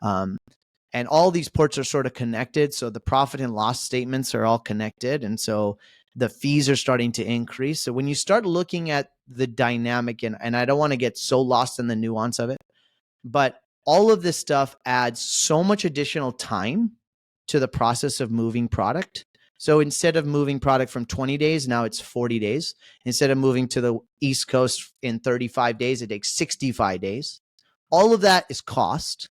And all these ports are sort of connected. So the profit and loss statements are all connected. And so the fees are starting to increase. So when you start looking at the dynamic, and I don't want to get so lost in the nuance of it, but all of this stuff adds so much additional time to the process of moving product. So instead of moving product from 20 days, now it's 40 days. Instead of moving to the East Coast in 35 days, it takes 65 days. All of that is cost,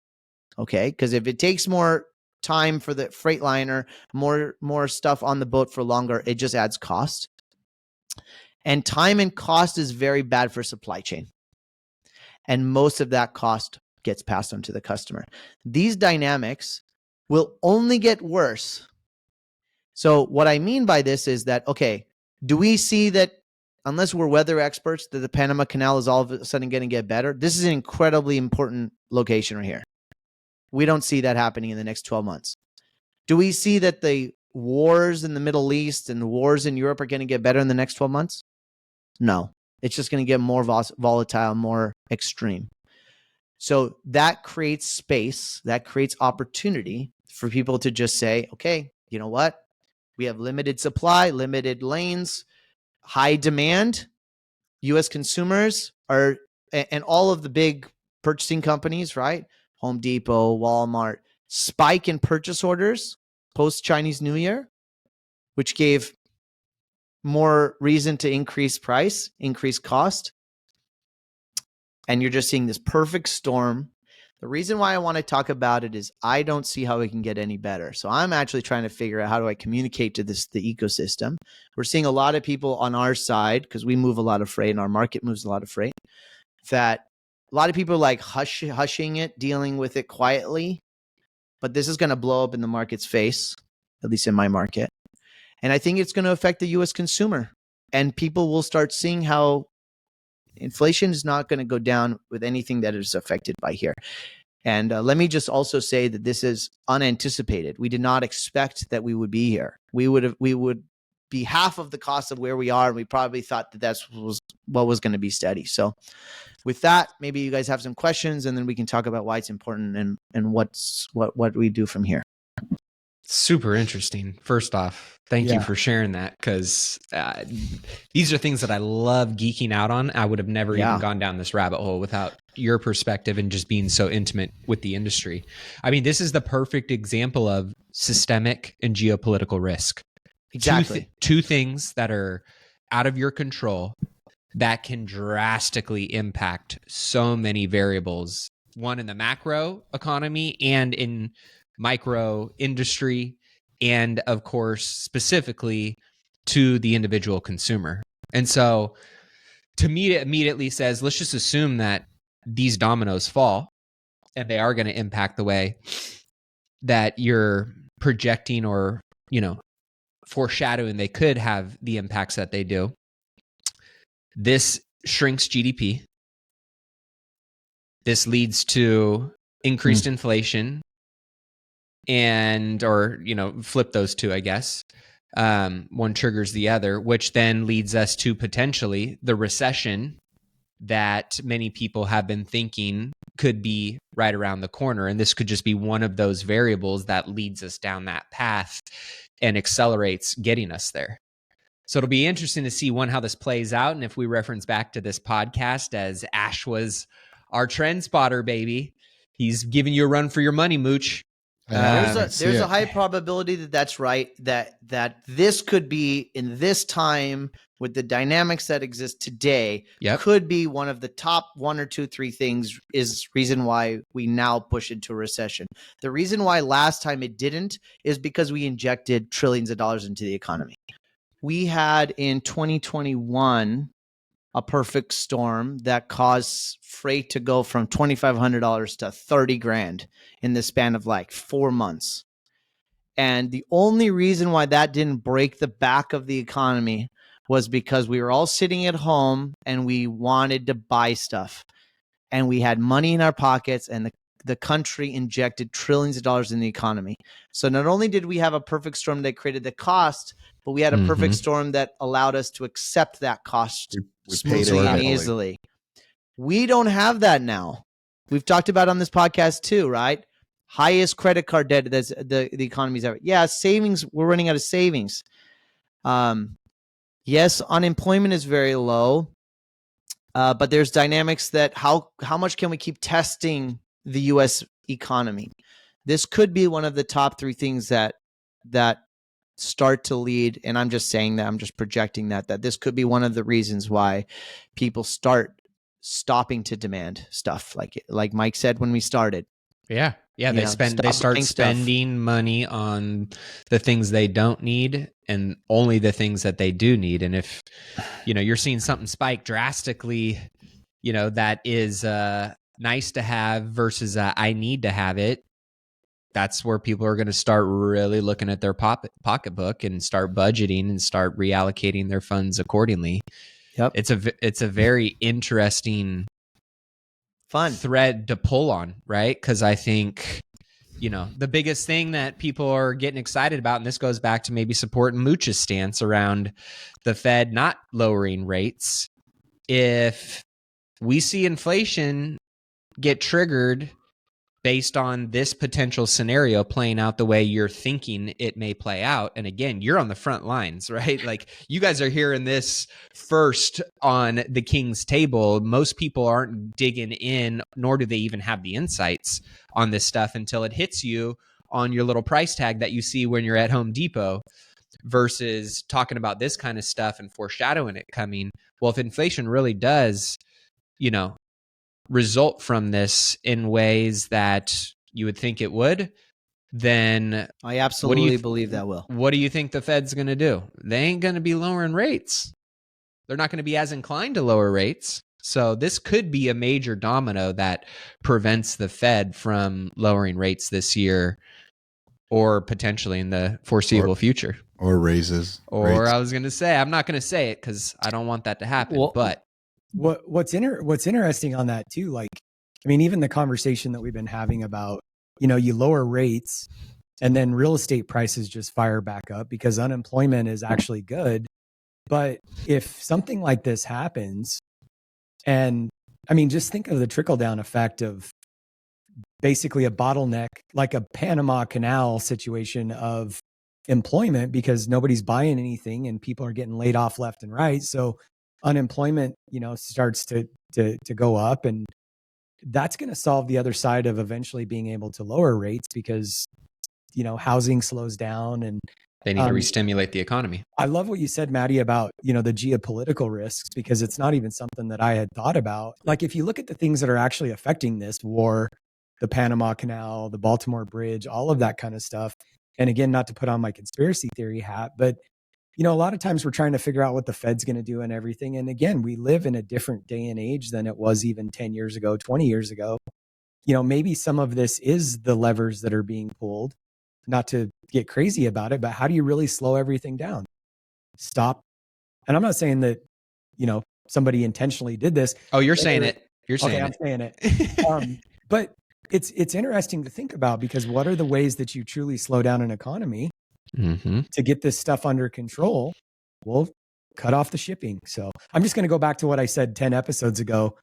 okay? Because if it takes more time for the freight liner, more stuff on the boat for longer, it just adds cost. And time and cost is very bad for supply chain. And most of that cost gets passed on to the customer. These dynamics will only get worse. So what I mean by this is that, okay, do we see that, unless we're weather experts, that the Panama Canal is all of a sudden going to get better? This is an incredibly important location right here. We don't see that happening in the next 12 months. Do we see that the wars in the Middle East and the wars in Europe are going to get better in the next 12 months? No. It's just going to get more volatile, more extreme. So that creates space, that creates opportunity for people to just say, okay, you know what? We have limited supply, limited lanes, high demand. US consumers are, and all of the big purchasing companies, right? Home Depot, Walmart, spike in purchase orders post Chinese New Year, which gave more reason to increase price, increase cost. And you're just seeing this perfect storm. The reason why I want to talk about it is I don't see how it can get any better. So I'm actually trying to figure out how do I communicate to the ecosystem. We're seeing a lot of people on our side, because we move a lot of freight and our market moves a lot of freight, that a lot of people are like hushing it, dealing with it quietly. But this is going to blow up in the market's face, at least in my market. And I think it's going to affect the US consumer. And people will start seeing how inflation is not going to go down with anything that is affected by here. And let me just also say that this is unanticipated. We did not expect that we would be here. We would be half of the cost of where we are, and we probably thought that that's what was going to be steady. So with that, maybe you guys have some questions, and then we can talk about why it's important and what we do from here. Super interesting. First off, thank you for sharing that, because these are things that I love geeking out on. I would have never even gone down this rabbit hole without your perspective and just being so intimate with the industry. I mean, this is the perfect example of systemic and geopolitical risk. Exactly. Two things that are out of your control that can drastically impact so many variables, one in the macro economy and in micro industry, and of course, specifically to the individual consumer. And so to me, it immediately says, let's just assume that these dominoes fall and they are going to impact the way that you're projecting or, foreshadowing they could have the impacts that they do. This shrinks GDP. This leads to increased inflation, or flip those two, I guess. One triggers the other, which then leads us to potentially the recession that many people have been thinking could be right around the corner. And this could just be one of those variables that leads us down that path and accelerates getting us there. So it'll be interesting to see, one, how this plays out. And if we reference back to this podcast, as Ash was our trend spotter, baby, he's giving you a run for your money, Mooch. There's a high probability that that's right, that this could be, in this time with the dynamics that exist today, could be one of the top 1 or 2, 3 things is reason why we now push into a recession. The reason why last time it didn't is because we injected trillions of dollars into the economy. We had in 2021 a perfect storm that caused freight to go from $2,500 to $30,000 in the span of like 4 months. And the only reason why that didn't break the back of the economy was because we were all sitting at home and we wanted to buy stuff. And we had money in our pockets, and the country injected trillions of dollars in the economy. So not only did we have a perfect storm that created the cost, but we had a perfect storm that allowed us to accept that cost smoothly and easily. We don't have that now. We've talked about on this podcast too, right? Highest credit card debt that the economy's ever. Yeah, savings. We're running out of savings. Yes, unemployment is very low, but there's dynamics that how much can we keep testing the U.S. economy? This could be one of the top 3 things that start to lead, and I'm just saying that, I'm just projecting that this could be one of the reasons why people start stopping to demand stuff, like Mike said when we started. They start spending money on the things they don't need and only the things that they do need. And if you're seeing something spike drastically, that is nice to have versus I need to have it, that's where people are going to start really looking at their pocketbook and start budgeting and start reallocating their funds accordingly. Yep. It's a very interesting fun thread to pull on, right? Because I think the biggest thing that people are getting excited about, and this goes back to maybe supporting Mooch's stance around the Fed not lowering rates. If we see inflation get triggered based on this potential scenario playing out the way you're thinking it may play out. And again, you're on the front lines, right? Like, you guys are hearing this first on the King's table. Most people aren't digging in, nor do they even have the insights on this stuff until it hits you on your little price tag that you see when you're at Home Depot, versus talking about this kind of stuff and foreshadowing it coming. Well, if inflation really does, result from this in ways that you would think it would, then I absolutely believe that will. What do you think the Fed's going to do? They ain't going to be lowering rates. They're not going to be as inclined to lower rates. So this could be a major domino that prevents the Fed from lowering rates this year, or potentially in the foreseeable future. Or raises. Or rates. I was going to say, I'm not going to say it because I don't want that to happen. Well, but what's interesting on that too, like, I mean, even the conversation that we've been having about, you lower rates and then real estate prices just fire back up because unemployment is actually good. But if something like this happens, and I mean, just think of the trickle down effect of basically a bottleneck, like a Panama Canal situation of employment, because nobody's buying anything and people are getting laid off left and right. So unemployment, starts to go up, and that's going to solve the other side of eventually being able to lower rates because, housing slows down and they need to re-stimulate the economy. I love what you said, Maddie, about, the geopolitical risks, because it's not even something that I had thought about. Like, if you look at the things that are actually affecting this war, the Panama Canal, the Baltimore Bridge, all of that kind of stuff. And again, not to put on my conspiracy theory hat, but a lot of times we're trying to figure out what the Fed's going to do and everything. And again, we live in a different day and age than it was even 10 years ago, 20 years ago. Maybe some of this is the levers that are being pulled, not to get crazy about it, but how do you really slow everything down? Stop. And I'm not saying that, somebody intentionally did this. Oh, you're saying it. You're saying I'm saying it. But it's interesting to think about, because what are the ways that you truly slow down an economy? To get this stuff under control? Well, cut off the shipping. So I'm just going to go back to what I said 10 episodes ago.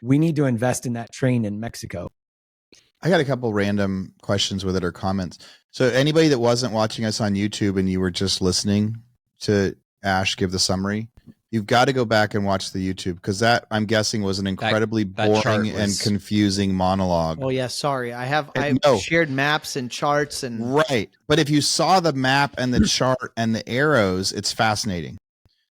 We need to invest in that train in Mexico. I got a couple random questions with it, or comments. So anybody that wasn't watching us on YouTube and you were just listening to Ash give the summary, you've got to go back and watch the YouTube, because that, I'm guessing, was an incredibly boring and confusing monologue. Oh yeah, sorry. I've shared maps and charts and right. But if you saw the map and the chart and the arrows, it's fascinating.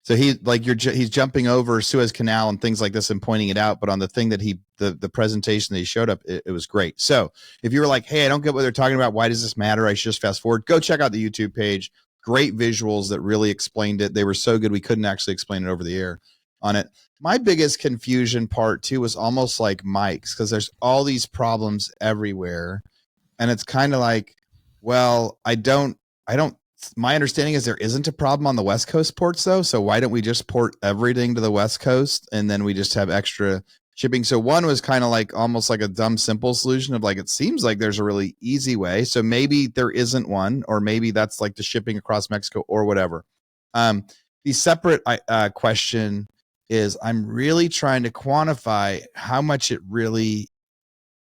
So he's jumping over Suez Canal and things like this and pointing it out. But on the thing that the presentation that he showed up, it was great. So if you were like, hey, I don't get what they're talking about, why does this matter? I should just fast forward. Go check out the YouTube page. Great visuals that really explained it. They were so good we couldn't actually explain it over the air on it. My biggest confusion part too was almost like Mike's, because there's all these problems everywhere. And it's kind of like, well, I don't, my understanding is there isn't a problem on the West Coast ports though. So why don't we just port everything to the West Coast and then we just have extra shipping? So one was kind of like almost like a dumb, simple solution of like, it seems like there's a really easy way. So maybe there isn't one, or maybe that's like the shipping across Mexico or whatever. The separate question is, I'm really trying to quantify how much it really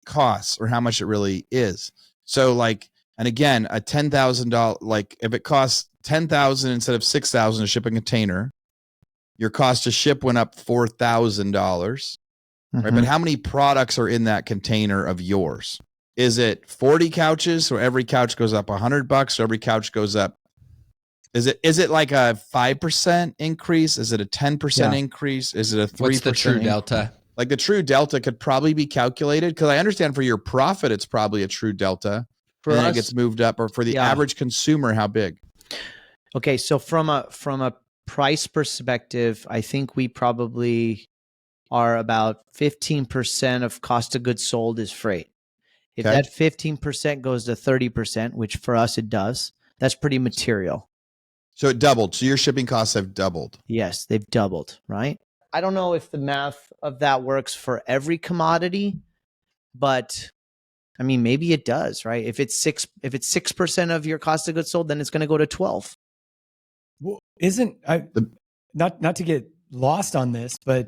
costs or how much it really is. So like, and again, a $10,000, like if it costs $10,000 instead of $6,000 to ship a container, your cost to ship went up $4,000. Right. But how many products are in that container of yours? Is it 40 couches? So every couch goes up $100. So every couch goes up. Is it like a 5% increase? Is it a 10% increase? Is it a 3%? What's the true delta? Like the true delta could probably be calculated, because I understand for your profit, it's probably a true delta. For and us, then it gets moved up, or for the average consumer, how big? Okay. So from a price perspective, I think we probably are about 15% of cost of goods sold is freight. If that 15% goes to 30%, which for us it does, that's pretty material. So it doubled. So your shipping costs have doubled. Yes, they've doubled, right? I don't know if the math of that works for every commodity, but I mean, maybe it does, right? If it's 6% of your cost of goods sold, then it's going to go to 12. Well, not to get lost on this, but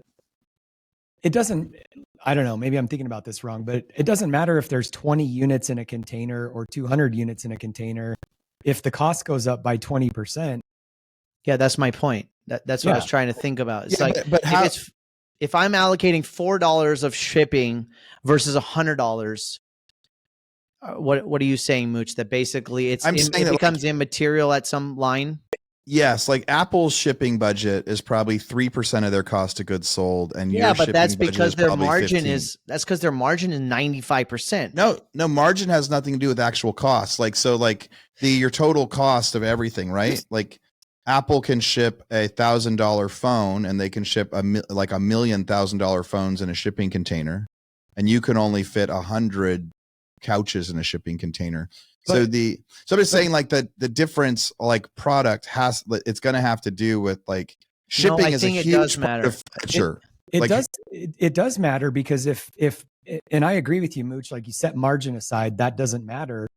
it doesn't, I don't know, maybe I'm thinking about this wrong, but it doesn't matter if there's 20 units in a container or 200 units in a container. If the cost goes up by 20%. Yeah, that's my point. That's what I was trying to think about. It's if I'm allocating $4 of shipping versus $100, what are you saying, Mooch? That basically it becomes immaterial at some line? Yes, like Apple's shipping budget is probably 3% of their cost of goods sold, and but that's because their margin is 95%. No, margin has nothing to do with actual costs. Your total cost of everything, right? Like Apple can ship $1,000 phone, and they can ship $1 million phones in a shipping container, and you can only fit 100 couches in a shipping container. So I'm just saying, like, the difference, like, product it's going to have to do with like shipping is a huge part of furniture. It does matter, because if and I agree with you, Mooch, like you set margin aside, that doesn't matter.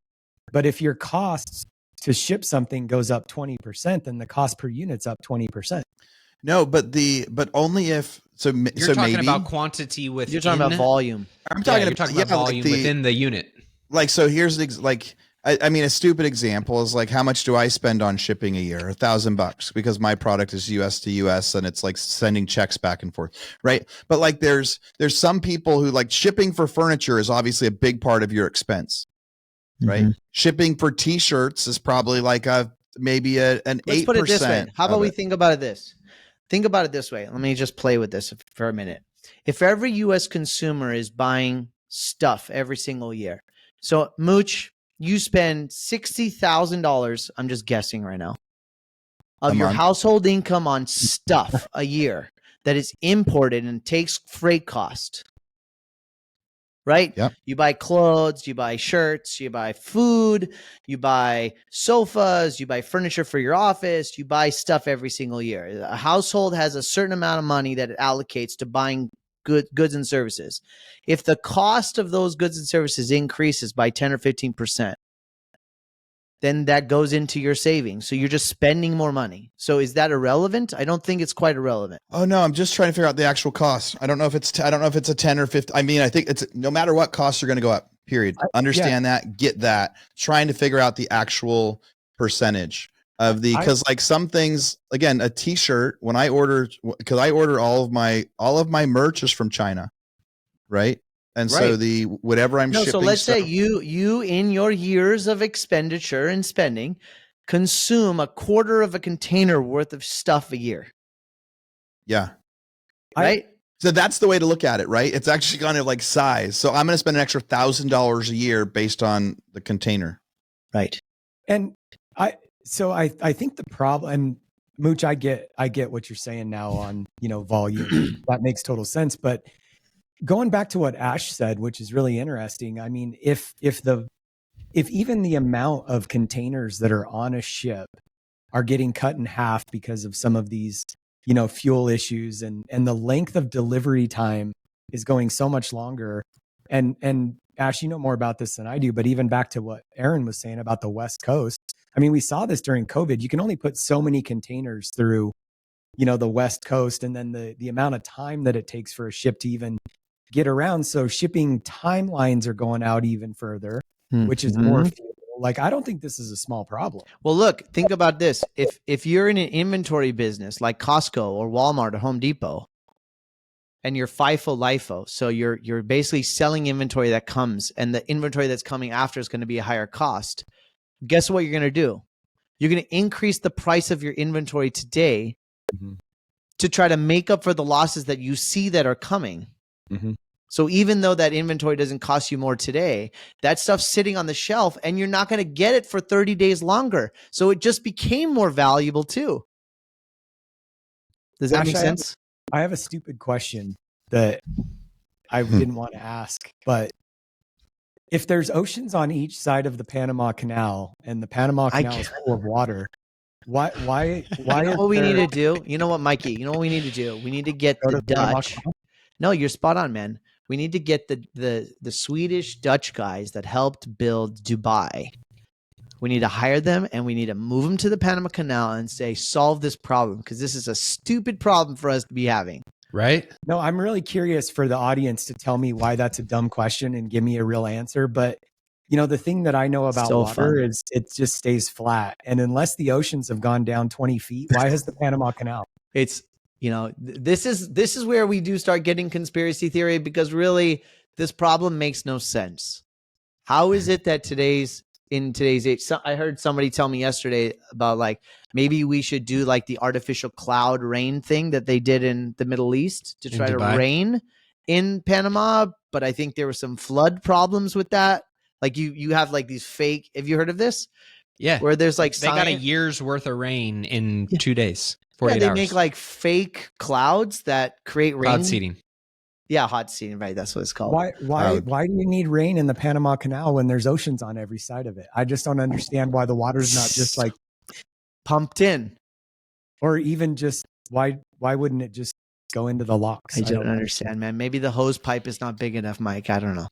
But if your cost to ship something goes up 20%, then the cost per unit's up 20%. No, but only if you're talking about quantity within. You're talking about volume. You're talking about volume within the unit. Like, so here's I mean, a stupid example is like, how much do I spend on shipping a year? $1,000, because my product is US to US, and it's like sending checks back and forth, right? But like, there's some people who, like, shipping for furniture is obviously a big part of your expense, right? Mm-hmm. Shipping for t-shirts is probably like maybe an 8%. Let's put it this way. How about we think about it this? Think about it this way. Let me just play with this for a minute. If every US consumer is buying stuff every single year, so Mooch, you spend $60,000, I'm just guessing right now, of your household income on stuff a year that is imported and takes freight cost, right? Yep. You buy clothes, you buy shirts, you buy food, you buy sofas, you buy furniture for your office, you buy stuff every single year. A household has a certain amount of money that it allocates to buying goods and services. If the cost of those goods and services increases by 10 or 15%, then that goes into your savings. So you're just spending more money. So is that irrelevant? I don't think it's quite irrelevant. Oh no, I'm just trying to figure out the actual cost. I don't know if it's a 10 or 15. I mean, I think it's no matter what, costs are going to go up. Period. Understand that, get that. Trying to figure out the actual percentage of because like some things, again, a t-shirt, when I order, because I order all of my merch is from China, right? And so whatever I'm shipping. So let's say you in your years of expenditure and spending consume a quarter of a container worth of stuff a year. Yeah. Right? So that's the way to look at it, right? It's actually kind of like size. So I'm going to spend an extra $1,000 a year based on the container. Right. And I think the problem, and Mooch, I get what you're saying now on, volume. That makes total sense. But going back to what Ash said, which is really interesting. I mean, if even the amount of containers that are on a ship are getting cut in half because of some of these, fuel issues, and the length of delivery time is going so much longer. And Ash, you know more about this than I do, but even back to what Aaron was saying about the West Coast. I mean, we saw this during COVID. You can only put so many containers through, the West Coast, and then the amount of time that it takes for a ship to even get around. So shipping timelines are going out even further, which is more fuel. Like, I don't think this is a small problem. Well, look, think about this. If you're in an inventory business like Costco or Walmart or Home Depot, and you're FIFO LIFO, so you're basically selling inventory that comes, and the inventory that's coming after is going to be a higher cost. Guess what you're going to do? You're going to increase the price of your inventory today to try to make up for the losses that you see that are coming. Mm-hmm. So even though that inventory doesn't cost you more today, that stuff's sitting on the shelf, and you're not going to get it for 30 days longer. So it just became more valuable too. Does that make sense? I have a stupid question that I didn't want to ask, but if there's oceans on each side of the Panama Canal, and the Panama Canal is full of water, why you know what we need to do? You know what, Mikey? You know what we need to do? We need to get the Dutch. No, you're spot on, man. We need to get the Swedish Dutch guys that helped build Dubai. We need to hire them and we need to move them to the Panama Canal and say, solve this problem, because this is a stupid problem for us to be having. Right? No, I'm really curious for the audience to tell me why that's a dumb question and give me a real answer. But, the thing that I know about water is it just stays flat. And unless the oceans have gone down 20 feet, why has the Panama Canal? It's, this is where we do start getting conspiracy theory, because really this problem makes no sense. How is it that in today's age, I heard somebody tell me yesterday about like, maybe we should do like the artificial cloud rain thing that they did in the Middle East to try to rain in Panama. But I think there were some flood problems with that. Like you have like these fake, have you heard of this? Yeah. Where there's like, they got a year's worth of rain in 2 days, 48 they hours. make like fake clouds that create rain. Cloud seeding. Yeah, hot seeding, right? That's what it's called. Why do you need rain in the Panama Canal when there's oceans on every side of it? I just don't understand why the water's not just like pumped in, or even just why wouldn't it just go into the locks? I don't understand, man. Maybe the hose pipe is not big enough, Mike. I don't know.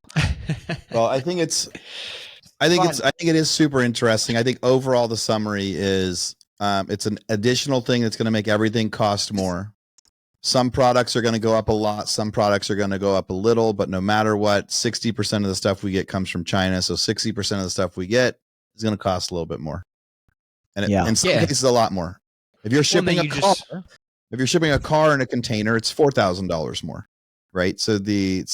Well, I think it is super interesting. I think overall the summary is it's an additional thing that's going to make everything cost more. Some products are going to go up a lot. Some products are going to go up a little, but no matter what, 60% of the stuff we get comes from China. So 60% of the stuff we get is going to cost a little bit more. And in some cases, a lot more. If you're shipping if you're shipping a car in a container, it's $4,000 more, right? So the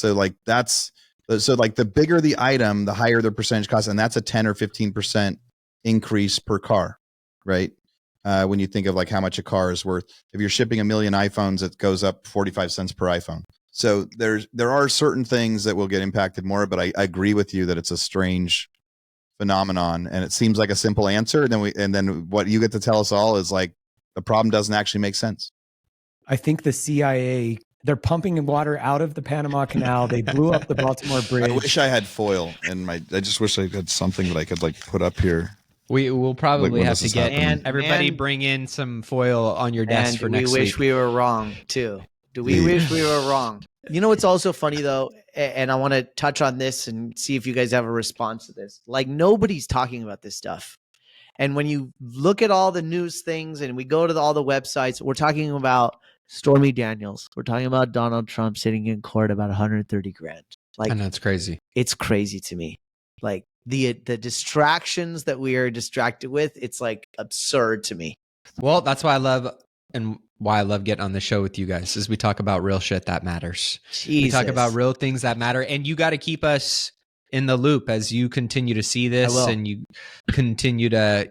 bigger the item, the higher the percentage cost, and that's a 10 or 15% increase per car, right? When you think of like how much a car is worth. If you're shipping 1 million iPhones, it goes up 45 cents per iPhone. So there are certain things that will get impacted more, but I agree with you that it's a strange phenomenon, and it seems like a simple answer. And then what you get to tell us all is like the problem doesn't actually make sense. I think the CIA, they're pumping water out of the Panama Canal. They blew up the Baltimore Bridge. I wish I had foil I just wish I had something that I could like put up here. We will probably have to get everybody bring in some foil on your desk for next week. We wish we were wrong too. Do we wish we were wrong? You know what's also funny though, and I want to touch on this and see if you guys have a response to this. Like nobody's talking about this stuff. And when you look at all the news things and we go to all the websites, we're talking about Stormy Daniels. We're talking about Donald Trump sitting in court about 130 grand. Like, I know, it's crazy. It's crazy to me. Like the distractions that we are distracted with, it's like absurd to me. Well, that's why I love getting on the show with you guys, is we talk about real shit that matters. Jesus. We talk about real things that matter, and you got to keep us in the loop as you continue to see this and you continue to,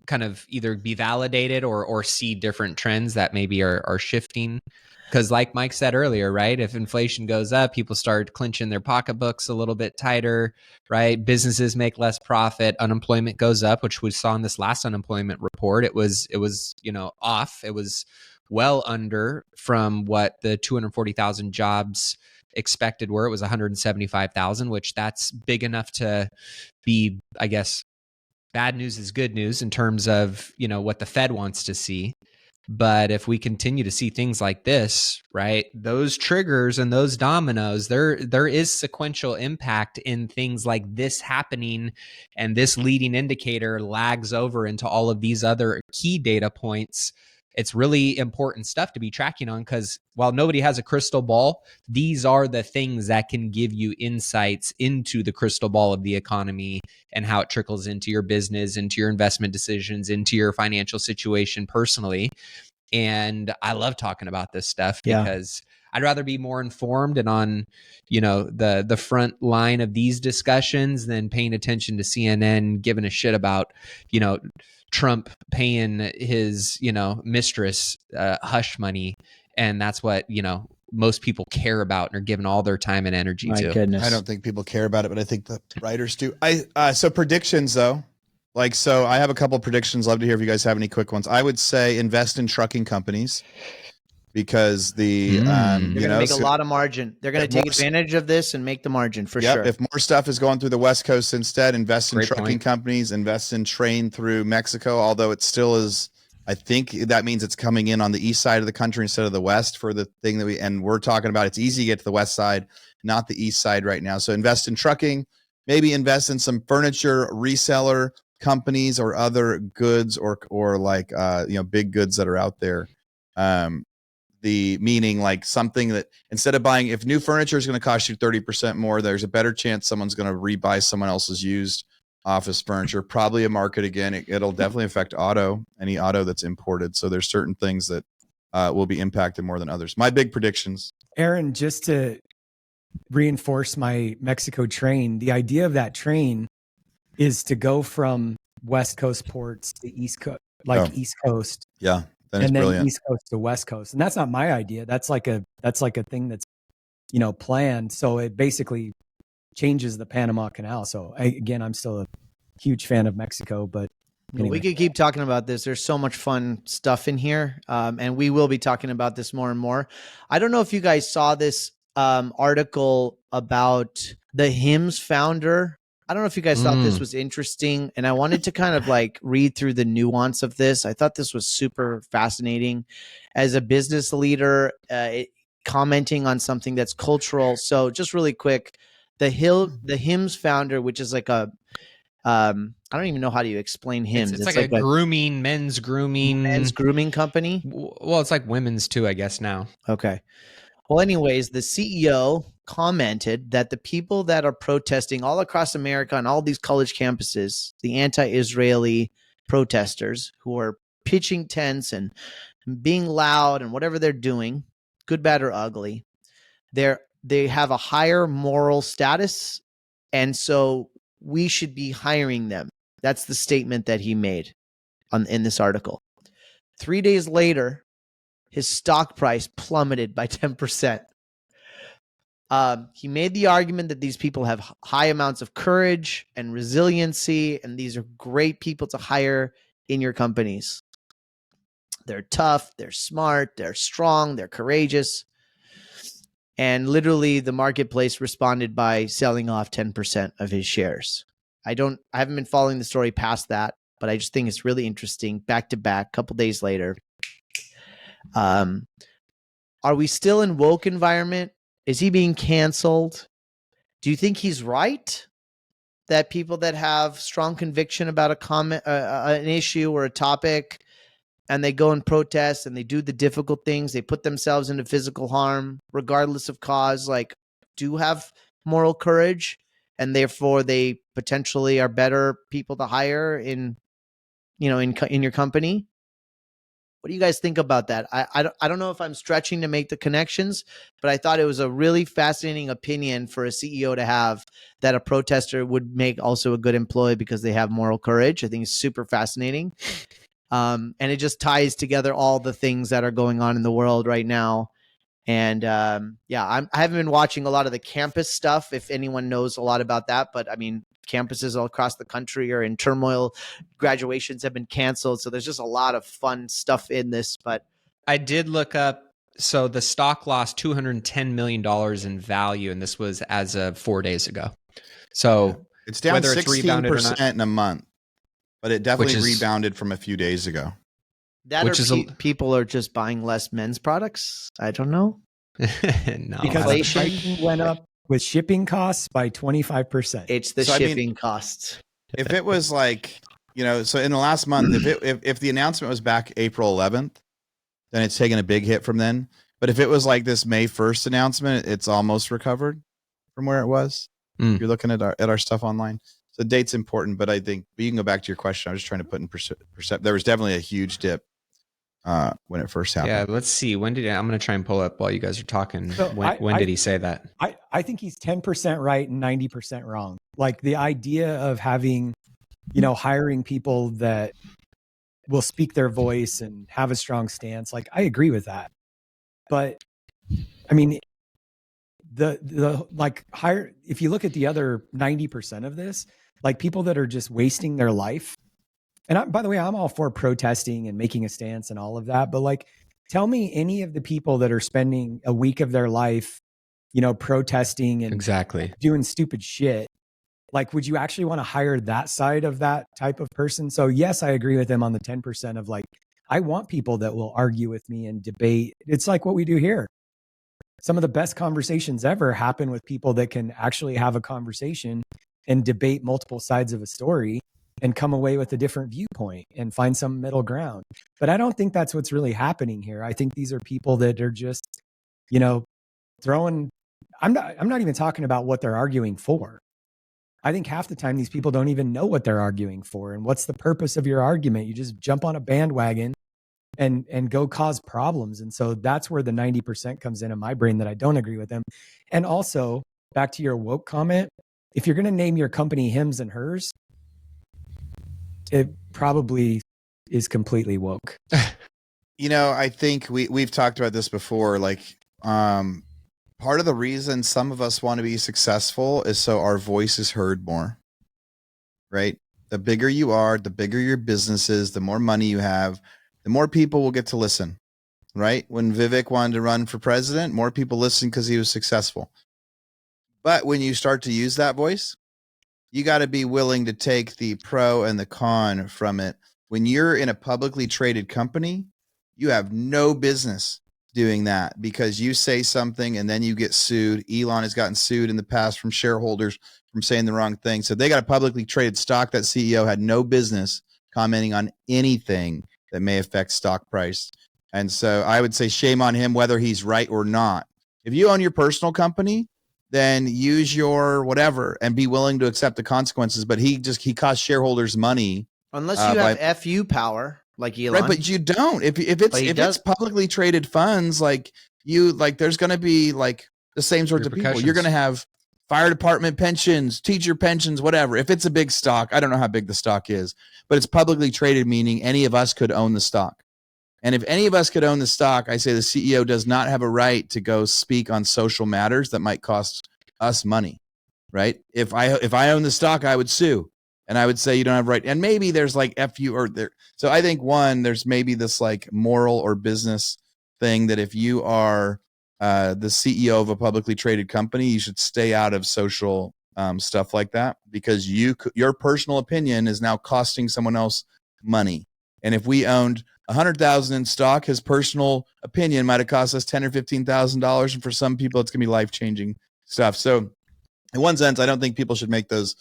kind of either be validated or see different trends that maybe are shifting. Because like Mike said earlier, right? If inflation goes up, people start clenching their pocketbooks a little bit tighter, right? Businesses make less profit. Unemployment goes up, which we saw in this last unemployment report. It was off. It was well under from what the 240,000 jobs expected were. It was 175,000, which that's big enough to be, I guess, bad news is good news in terms of, what the Fed wants to see. But if we continue to see things like this, right, those triggers and those dominoes, there is sequential impact in things like this happening, and this leading indicator lags over into all of these other key data points. It's really important stuff to be tracking on, because while nobody has a crystal ball, these are the things that can give you insights into the crystal ball of the economy and how it trickles into your business, into your investment decisions, into your financial situation personally. And I love talking about this stuff because I'd rather be more informed and on, the front line of these discussions than paying attention to CNN giving a shit about, Trump paying his, mistress hush money. And that's what, most people care about and are giving all their time and energy to. Goodness. I don't think people care about it, but I think the writers do. So predictions though, so I have a couple predictions. Love to hear if you guys have any quick ones. I would say invest in trucking companies, because they're going to make a lot of margin. They're going to take advantage of this and make the margin for sure. If more stuff is going through the West Coast instead, invest in trucking companies, invest in train through Mexico, although it still is I think that means it's coming in on the east side of the country instead of the west for the thing that and we're talking about. It's easy to get to the west side, not the east side right now. So invest in trucking, maybe invest in some furniture reseller companies or other goods or like, big goods that are out there. The meaning like something that instead of buying, if new furniture is going to cost you 30% more, there's a better chance someone's going to rebuy someone else's used office furniture. Probably a market again. It'll definitely affect any auto that's imported. So there's certain things that will be impacted more than others. My big predictions. Aaron, just to reinforce my Mexico train, the idea of that train is to go from West Coast ports to East Coast, East Coast. Yeah. And then brilliant. East Coast to West Coast. And that's not my idea. That's like a thing that's, planned. So it basically changes the Panama Canal. So I'm still a huge fan of Mexico, but anyway. We could keep talking about this. There's so much fun stuff in here. And we will be talking about this more and more. I don't know if you guys saw this article about the Hims founder. I don't know if you guys thought this was interesting, and I wanted to kind of like read through the nuance of this. I thought this was super fascinating as a business leader, commenting on something that's cultural. So just really quick, the Hims founder, which is like a, I don't even know how to explain Hims. It's like a grooming, men's grooming company. Well, it's like women's too, I guess now. Okay. Well, anyways, the CEO commented that the people that are protesting all across America on all these college campuses, the anti-Israeli protesters who are pitching tents and being loud and whatever they're doing, good, bad, or ugly, they have a higher moral status, and so we should be hiring them. That's the statement that he made in this article. 3 days later, his stock price plummeted by 10%. He made the argument that these people have high amounts of courage and resiliency, and these are great people to hire in your companies. They're tough, they're smart, they're strong, they're courageous. And literally the marketplace responded by selling off 10% of his shares. I haven't been following the story past that, but I just think it's really interesting. Back to back, a couple days later. Are we still in woke environment? Is he being canceled? Do you think he's right that people that have strong conviction about a comment, an issue or a topic, and they go and protest and they do the difficult things, they put themselves into physical harm, regardless of cause, like do have moral courage, and therefore they potentially are better people to hire in your company? What do you guys think about that? I don't know if I'm stretching to make the connections, but I thought it was a really fascinating opinion for a CEO to have, that a protester would make also a good employee because they have moral courage. I think it's super fascinating. And it just ties together all the things that are going on in the world right now. And I haven't been watching a lot of the campus stuff, if anyone knows a lot about that. But I mean, campuses all across the country are in turmoil. Graduations have been canceled. So there's just a lot of fun stuff in this. But I did look up. So the stock lost $210 million in value, and this was as of 4 days ago. So it's down 16% in a month, but it definitely rebounded from a few days ago. People are just buying less men's products. I don't know. No, because inflation went up with shipping costs by 25%. It's the shipping costs. If it was like, so in the last month, if the announcement was back April 11th, then it's taken a big hit from then. But if it was like this May 1st announcement, it's almost recovered from where it was. If you're looking at our stuff online. So the date's important, but I think you can go back to your question. I was just trying to put in percent. There was definitely a huge dip when it first happened. Yeah, let's see. I'm going to try and pull up while you guys are talking. So when did he say that? I think he's 10% right and 90% wrong. Like the idea of having, hiring people that will speak their voice and have a strong stance. Like I agree with that. But I mean, if you look at the other 90% of this, like people that are just wasting their life. And by the way, I'm all for protesting and making a stance and all of that. But like, tell me any of the people that are spending a week of their life, protesting and doing stupid shit. Like, would you actually want to hire that side of that type of person? So yes, I agree with him on the 10% of like, I want people that will argue with me and debate. It's like what we do here. Some of the best conversations ever happen with people that can actually have a conversation and debate multiple sides of a story and come away with a different viewpoint and find some middle ground. But I don't think that's what's really happening here. I think these are people that are just, throwing, I'm not even talking about what they're arguing for. I think half the time these people don't even know what they're arguing for. And what's the purpose of your argument? You just jump on a bandwagon and go cause problems. And so that's where the 90% comes in my brain that I don't agree with them. And also, back to your woke comment, if you're going to name your company Hims and Hers, it probably is completely woke. I think we've talked about this before. Like, part of the reason some of us want to be successful is so our voice is heard more, right? The bigger you are, the bigger your business is, the more money you have, the more people will get to listen, right? When Vivek wanted to run for president, more people listened because he was successful. But when you start to use that voice, you got to be willing to take the pro and the con from it. When you're in a publicly traded company, you have no business doing that because you say something and then you get sued. Elon has gotten sued in the past from shareholders from saying the wrong thing. So they got a publicly traded stock. That CEO had no business commenting on anything that may affect stock price. And so I would say shame on him, whether he's right or not. If you own your personal company, then use your whatever and be willing to accept the consequences. But he cost shareholders money. Unless you have FU power like Elon. Right, but you don't. If it's publicly traded funds, there's going to be like the same sorts of people. You're going to have fire department pensions, teacher pensions, whatever. If it's a big stock, I don't know how big the stock is, but it's publicly traded, meaning any of us could own the stock. And if any of us could own the stock, I say the CEO does not have a right to go speak on social matters that might cost us money, right? If I own the stock, I would sue. And I would say you don't have right. And maybe there's like FU or there. So I think there's maybe this like moral or business thing that if you are the CEO of a publicly traded company, you should stay out of social stuff like that because your personal opinion is now costing someone else money. And if we owned 100,000 in stock, his personal opinion might have cost us $10,000 or $15,000, and for some people, it's gonna be life-changing stuff. So, in one sense, I don't think people should make those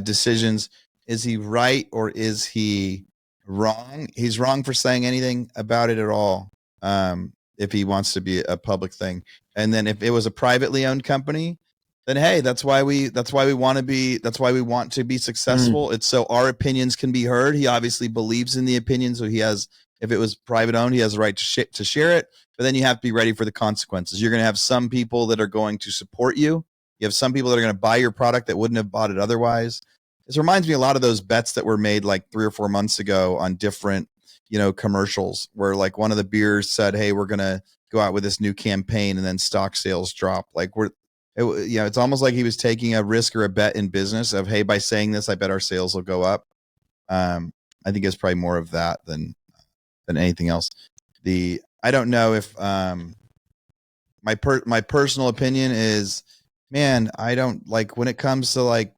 decisions. Is he right or is he wrong? He's wrong for saying anything about it at all. If he wants to be a public thing, and then if it was a privately owned company, then hey, that's why we want to be successful. It's so our opinions can be heard. He obviously believes in the opinion, so he has. If it was private owned, he has a right to share it. But then you have to be ready for the consequences. You're going to have some people that are going to support you. You have some people that are going to buy your product that wouldn't have bought it otherwise. This reminds me a lot of those bets that were made like 3 or 4 months ago on different, commercials where like one of the beers said, hey, we're going to go out with this new campaign, and then stock sales drop. Like it's almost like he was taking a risk or a bet in business of, hey, by saying this, I bet our sales will go up. I think it's probably more of that than anything else. I don't know if my personal opinion is, man, I don't like when it comes to like,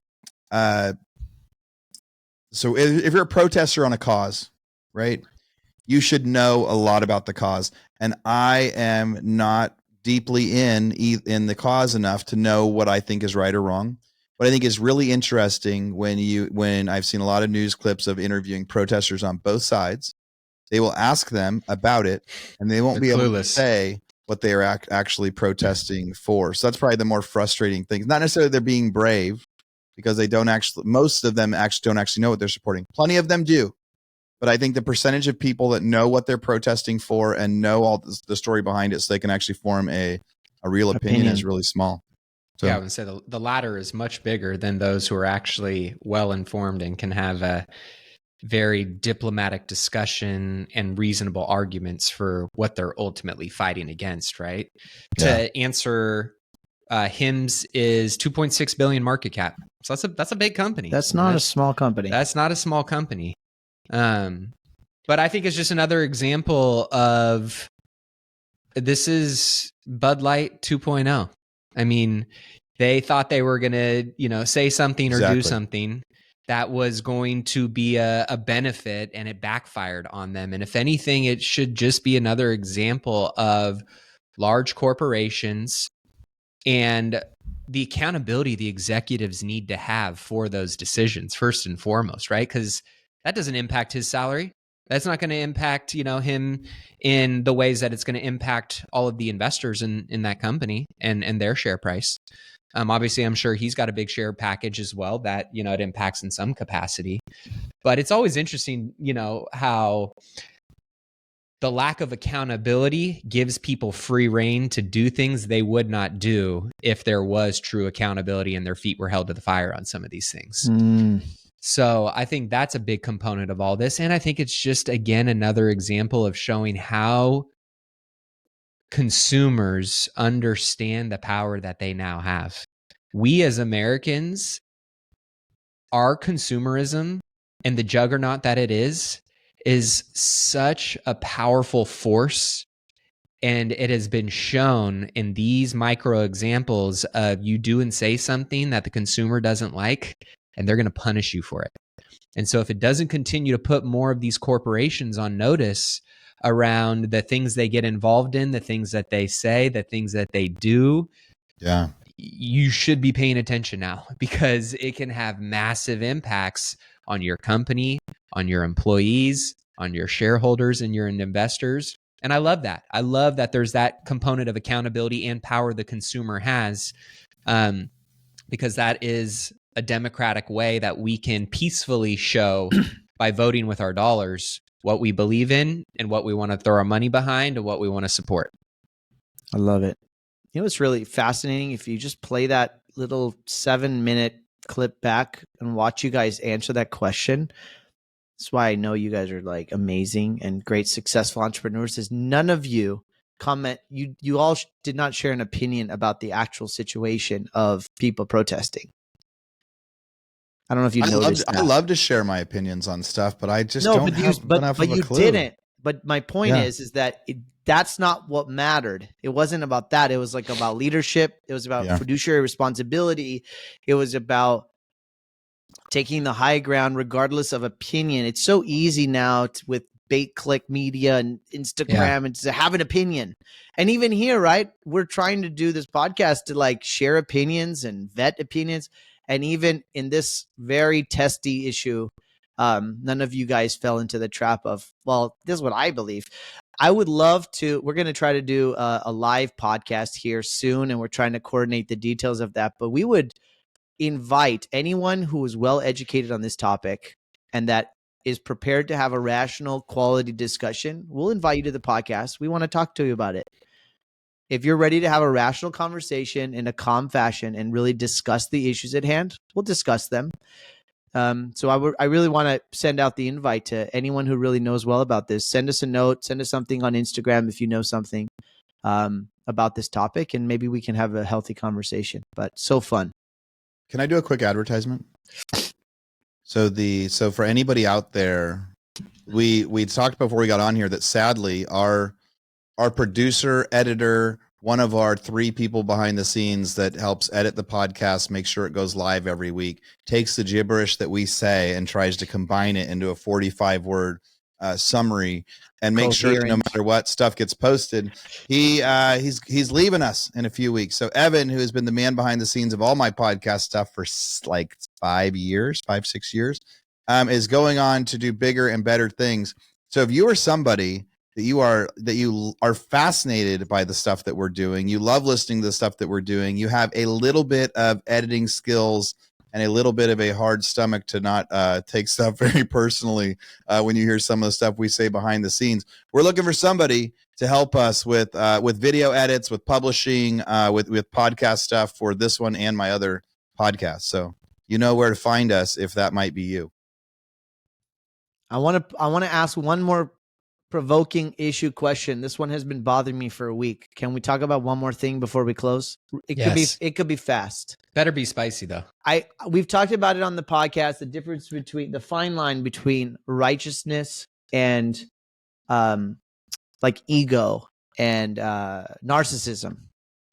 so if you're a protester on a cause, right, you should know a lot about the cause. And I am not deeply in the cause enough to know what I think is right or wrong. What I think is really interesting when I've seen a lot of news clips of interviewing protesters on both sides, they will ask them about it and they won't be able to say what they are actually protesting for. So that's probably the more frustrating thing. Not necessarily they're being brave because most of them don't actually know what they're supporting. Plenty of them do. But I think the percentage of people that know what they're protesting for and know all the story behind it so they can actually form a real opinion is really small. So, yeah, I would say the latter is much bigger than those who are actually well-informed and can have a very diplomatic discussion and reasonable arguments for what they're ultimately fighting against, right? Yeah. To answer, Hims is 2.6 billion market cap. So that's a big company. That's not a small company. That's not a small company. But I think it's just another example of this is Bud Light 2.0. I mean, they thought they were going to, say something or do something. that was going to be a benefit, and it backfired on them. And if anything, it should just be another example of large corporations and the accountability the executives need to have for those decisions, first and foremost, right? Because that doesn't impact his salary. That's not going to impact, him in the ways that it's going to impact all of the investors in that company and their share price. Obviously, I'm sure he's got a big share package as well that, it impacts in some capacity. But it's always interesting, how the lack of accountability gives people free rein to do things they would not do if there was true accountability and their feet were held to the fire on some of these things. So I think that's a big component of all this. And I think it's just, again, another example of showing how consumers understand the power that they now have. We as Americans, our consumerism and the juggernaut that it is such a powerful force. And it has been shown in these micro examples of you do and say something that the consumer doesn't like, and they're going to punish you for it. And so if it doesn't continue to put more of these corporations on notice around the things they get involved in, the things that they say, the things that they do, you should be paying attention now, because it can have massive impacts on your company, on your employees, on your shareholders and your investors. And I love that. I love that there's that component of accountability and power the consumer has, because that is a democratic way that we can peacefully show by voting with our dollars what we believe in and what we want to throw our money behind and what we want to support. I love it. It's really fascinating if you just play that little 7-minute clip back and watch you guys answer that question. That's why I know you guys are like amazing and great, successful entrepreneurs, is none of you comment. You all did not share an opinion about the actual situation of people protesting. I don't know if you noticed that. I love to share my opinions on stuff, but I just don't have enough of a clue. But you didn't. But my point is that that's not what mattered. It wasn't about that. It was like about leadership. It was about fiduciary responsibility. It was about taking the high ground regardless of opinion. It's so easy now with bait click media and Instagram and to have an opinion. And even here, right, we're trying to do this podcast to like share opinions and vet opinions. And even in this very testy issue, none of you guys fell into the trap of, well, this is what I believe. I would love to, we're going to try to do a live podcast here soon, and we're trying to coordinate the details of that. But we would invite anyone who is well educated on this topic and that is prepared to have a rational, quality discussion. We'll invite you to the podcast. We want to talk to you about it. If you're ready to have a rational conversation in a calm fashion and really discuss the issues at hand, we'll discuss them. So I really want to send out the invite to anyone who really knows well about this. Send us a note, send us something on Instagram if you know something about this topic, and maybe we can have a healthy conversation. But so fun. Can I do a quick advertisement? So for anybody out there, we talked before we got on here that sadly our producer, editor, one of our 3 people behind the scenes that helps edit the podcast, make sure it goes live every week, takes the gibberish that we say and tries to combine it into a 45-word summary and make sure that no matter what stuff gets posted. He's leaving us in a few weeks. So Evan, who has been the man behind the scenes of all my podcast stuff for like 5, 6 years, is going on to do bigger and better things. So if you are somebody that you are fascinated by the stuff that we're doing, you love listening to the stuff that we're doing, you have a little bit of editing skills and a little bit of a hard stomach to not take stuff very personally when you hear some of the stuff we say behind the scenes, we're looking for somebody to help us with video edits, with publishing, with podcast stuff for this one and my other podcast. So you know where to find us if that might be you. I want to ask one more provoking issue question. This one has been bothering me for a week. Can we talk about one more thing before we close? It could be fast. Better be spicy though. We've talked about it on the podcast, the difference between the fine line between righteousness and like ego and narcissism.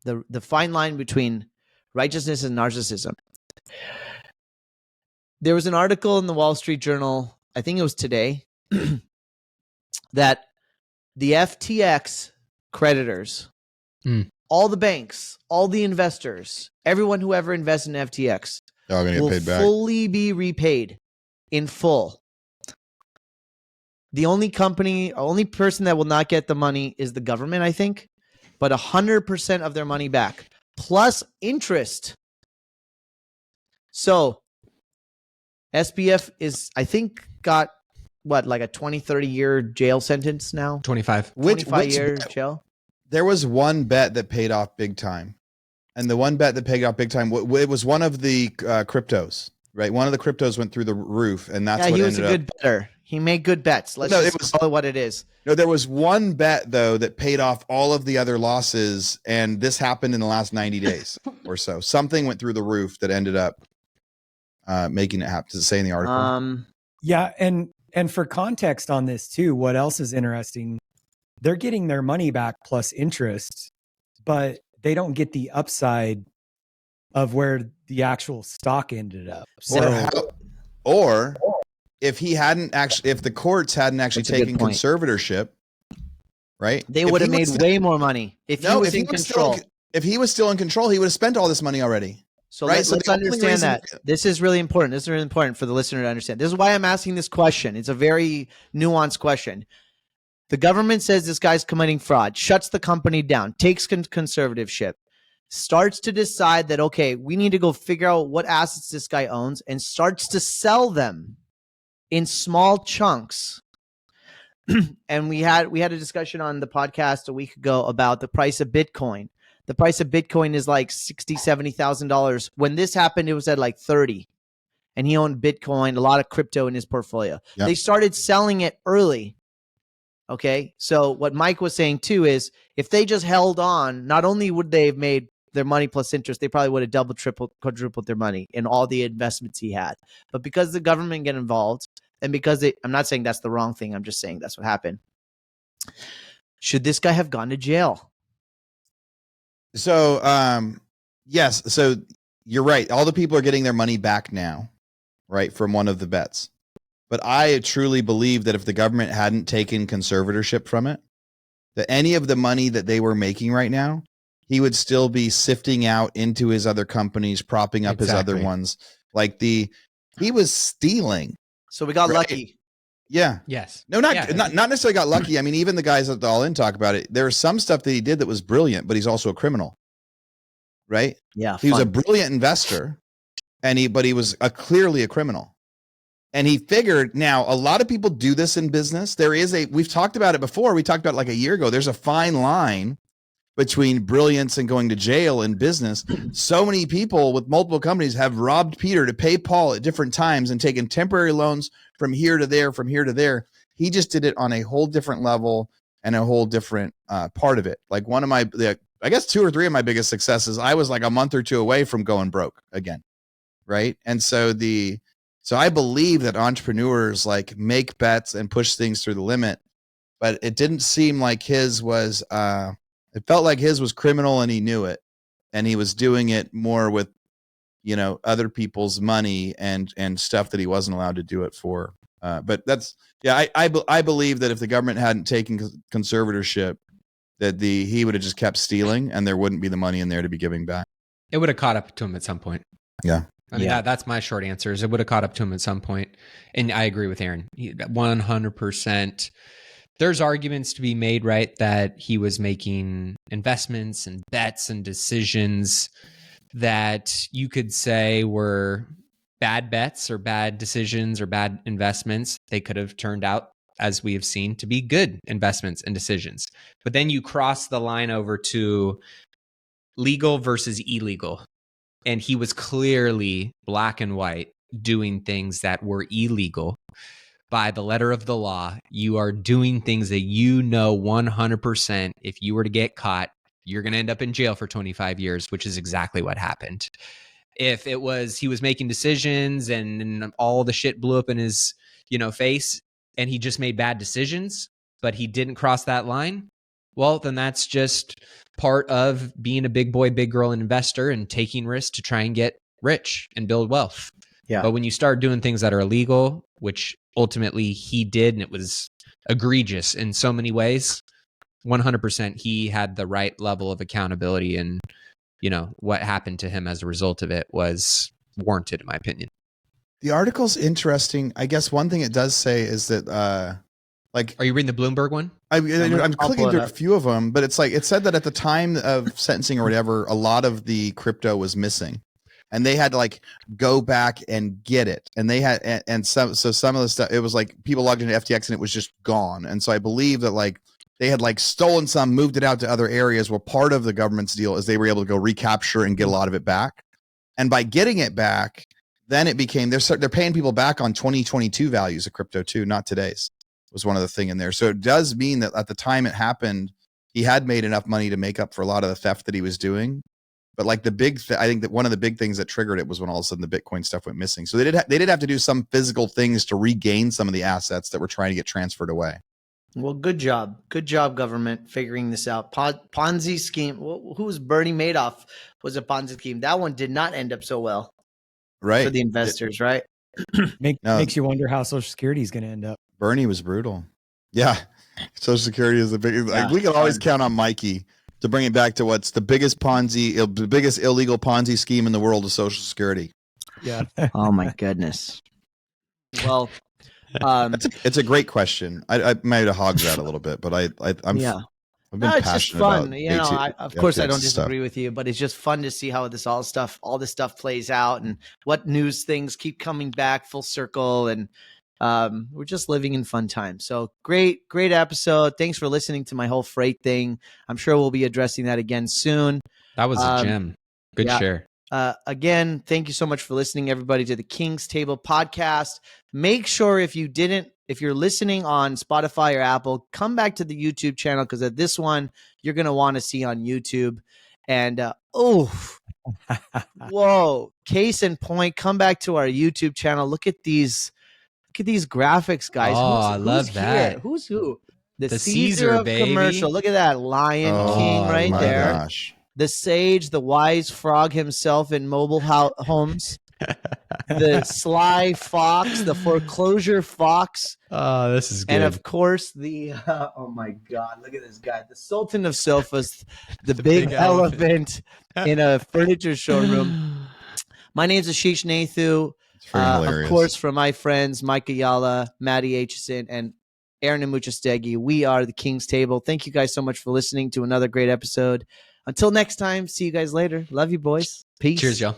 The fine line between righteousness and narcissism. There was an article in the Wall Street Journal, I think it was today, that the FTX creditors, all the banks, all the investors, everyone who ever invests in FTX will fully be repaid in full. The only person that will not get the money is the government, I think, but 100% of their money back, plus interest. So SBF is, I think, got what, like a 20, 30 year jail sentence now? 25. 25 year jail. There was one bet that paid off big time. And the one bet that paid off big time, it was one of the cryptos, right? One of the cryptos went through the roof, and that's what ended up. He was a good better. He made good bets. Let's just call it what it is. No, there was one bet, though, that paid off all of the other losses, and this happened in the last 90 days or so. Something went through the roof that ended up making it happen. Does it say in the article? Yeah, and for context on this, too, what else is interesting, they're getting their money back plus interest, but they don't get the upside of where the actual stock ended up. So, or if the courts hadn't actually taken conservatorship, right? They would have made way more money if he was in control. If he was still in control, he would have spent all this money already. So let's understand that. This is really important. This is really important for the listener to understand. This is why I'm asking this question. It's a very nuanced question. The government says this guy's committing fraud, shuts the company down, takes conservatorship, starts to decide that, okay, we need to go figure out what assets this guy owns, and starts to sell them in small chunks. And we had a discussion on the podcast a week ago about the price of Bitcoin. The price of Bitcoin is like $60,000, $70,000. When this happened, it was at like 30. And he owned Bitcoin, a lot of crypto in his portfolio. Yep. They started selling it early. Okay. So what Mike was saying too is if they just held on, not only would they have made their money plus interest, they probably would have doubled, tripled, quadrupled their money in all the investments he had. But because the government get involved, and because I'm not saying that's the wrong thing, I'm just saying that's what happened. Should this guy have gone to jail? So, yes. So you're right. All the people are getting their money back now, right, from one of the bets. But I truly believe that if the government hadn't taken conservatorship from it, that any of the money that they were making right now, he would still be sifting out into his other companies, propping up his other ones. Like he was stealing. So we got lucky. Yeah. Yes. No, not necessarily got lucky. I mean, even the guys at the All In talk about it. There's some stuff that he did that was brilliant, but he's also a criminal, right? Yeah. He was a brilliant investor, but he was clearly a criminal. And he figured, now a lot of people do this in business. We've talked about it before. We talked about it like a year ago. There's a fine line between brilliance and going to jail in business. So many people with multiple companies have robbed Peter to pay Paul at different times and taken temporary loans from here to there, from here to there. He just did it on a whole different level and a whole different part of it. Like I guess 2 or 3 of my biggest successes, I was like a month or 2 away from going broke again. Right. And so I believe that entrepreneurs like make bets and push things through the limit, but it didn't seem like his was, it felt like his was criminal and he knew it, and he was doing it more with, other people's money and stuff that he wasn't allowed to do it for. But that's, I believe that if the government hadn't taken conservatorship, that he would have just kept stealing and there wouldn't be the money in there to be giving back. It would have caught up to him at some point. Yeah. I mean, that's my short answer is it would have caught up to him at some point. And I agree with Aaron, 100%. There's arguments to be made, right, that he was making investments and bets and decisions that you could say were bad bets or bad decisions or bad investments. They could have turned out, as we have seen, to be good investments and decisions. But then you cross the line over to legal versus illegal. And he was clearly black and white doing things that were illegal. By the letter of the law, you are doing things that 100% if you were to get caught, you're going to end up in jail for 25 years, which is exactly what happened. If it was he was making decisions and all the shit blew up in his, face and he just made bad decisions, but he didn't cross that line, well, then that's just part of being a big boy, big girl investor and taking risks to try and get rich and build wealth. Yeah. But when you start doing things that are illegal, which ultimately he did, and it was egregious in so many ways, 100% he had the right level of accountability, and what happened to him as a result of it was warranted, in my opinion. The article's interesting. I guess one thing it does say is that are you reading the Bloomberg one? I'm clicking through a up. few of them, but it's like it said that at the time of sentencing or whatever, a lot of the crypto was missing, and they had to like go back and get it. And they had and some of the stuff, it was like people logged into FTX and it was just gone. And so I believe that like they had like stolen some, moved it out to other areas. Where part of the government's deal is they were able to go recapture and get a lot of it back. And by getting it back, then it became they're paying people back on 2022 values of crypto too, not today's. Was one of the thing in there. So it does mean that at the time it happened, he had made enough money to make up for a lot of the theft that he was doing. But like I think that one of the big things that triggered it was when all of a sudden the Bitcoin stuff went missing. So they did have to do some physical things to regain some of the assets that were trying to get transferred away. Well, good job, government, figuring this out. Ponzi scheme. Who was Bernie Madoff? Was a Ponzi scheme. That one did not end up so well, right, for the investors, right? Makes you wonder how Social Security is going to end up. Bernie was brutal. Yeah, Social Security is the biggest. Yeah. Like, we can always count on Mikey to bring it back to what's the biggest illegal Ponzi scheme in the world of Social Security. Yeah. Oh my goodness. Well, it's a great question. I might have hogged that a little bit, but I'm yeah. I've been It's just passionate fun. about Of course, I don't FTX disagree with you, but it's just fun to see how all this stuff plays out, and what news things keep coming back full circle, and we're just living in fun times. So great episode. Thanks for listening to my whole freight thing. I'm sure we'll be addressing that again soon. That was a gem. Good share. Again, thank you so much for listening, everybody, to the King's Table podcast. Make sure if you're listening on Spotify or Apple, come back to the YouTube channel, because at this one, you're going to want to see on YouTube. And, whoa, case in point, come back to our YouTube channel. Look at these graphics, guys. Oh, I love that. Who's who? The Caesar, of baby. commercial. Look at that Lion King right my there. Gosh. The sage, the wise frog himself in mobile homes. The sly fox, the foreclosure fox. Oh, this is good. And of course, oh my God, look at this guy. The Sultan of Sofas, the big elephant in a furniture showroom. My name's Ashish Nathu. Of course, from my friends, Mike Ayala, Maddie Aitchison, and Aaron Amuchastegui, we are the King's Table. Thank you guys so much for listening to another great episode. Until next time, see you guys later. Love you, boys. Peace. Cheers, y'all.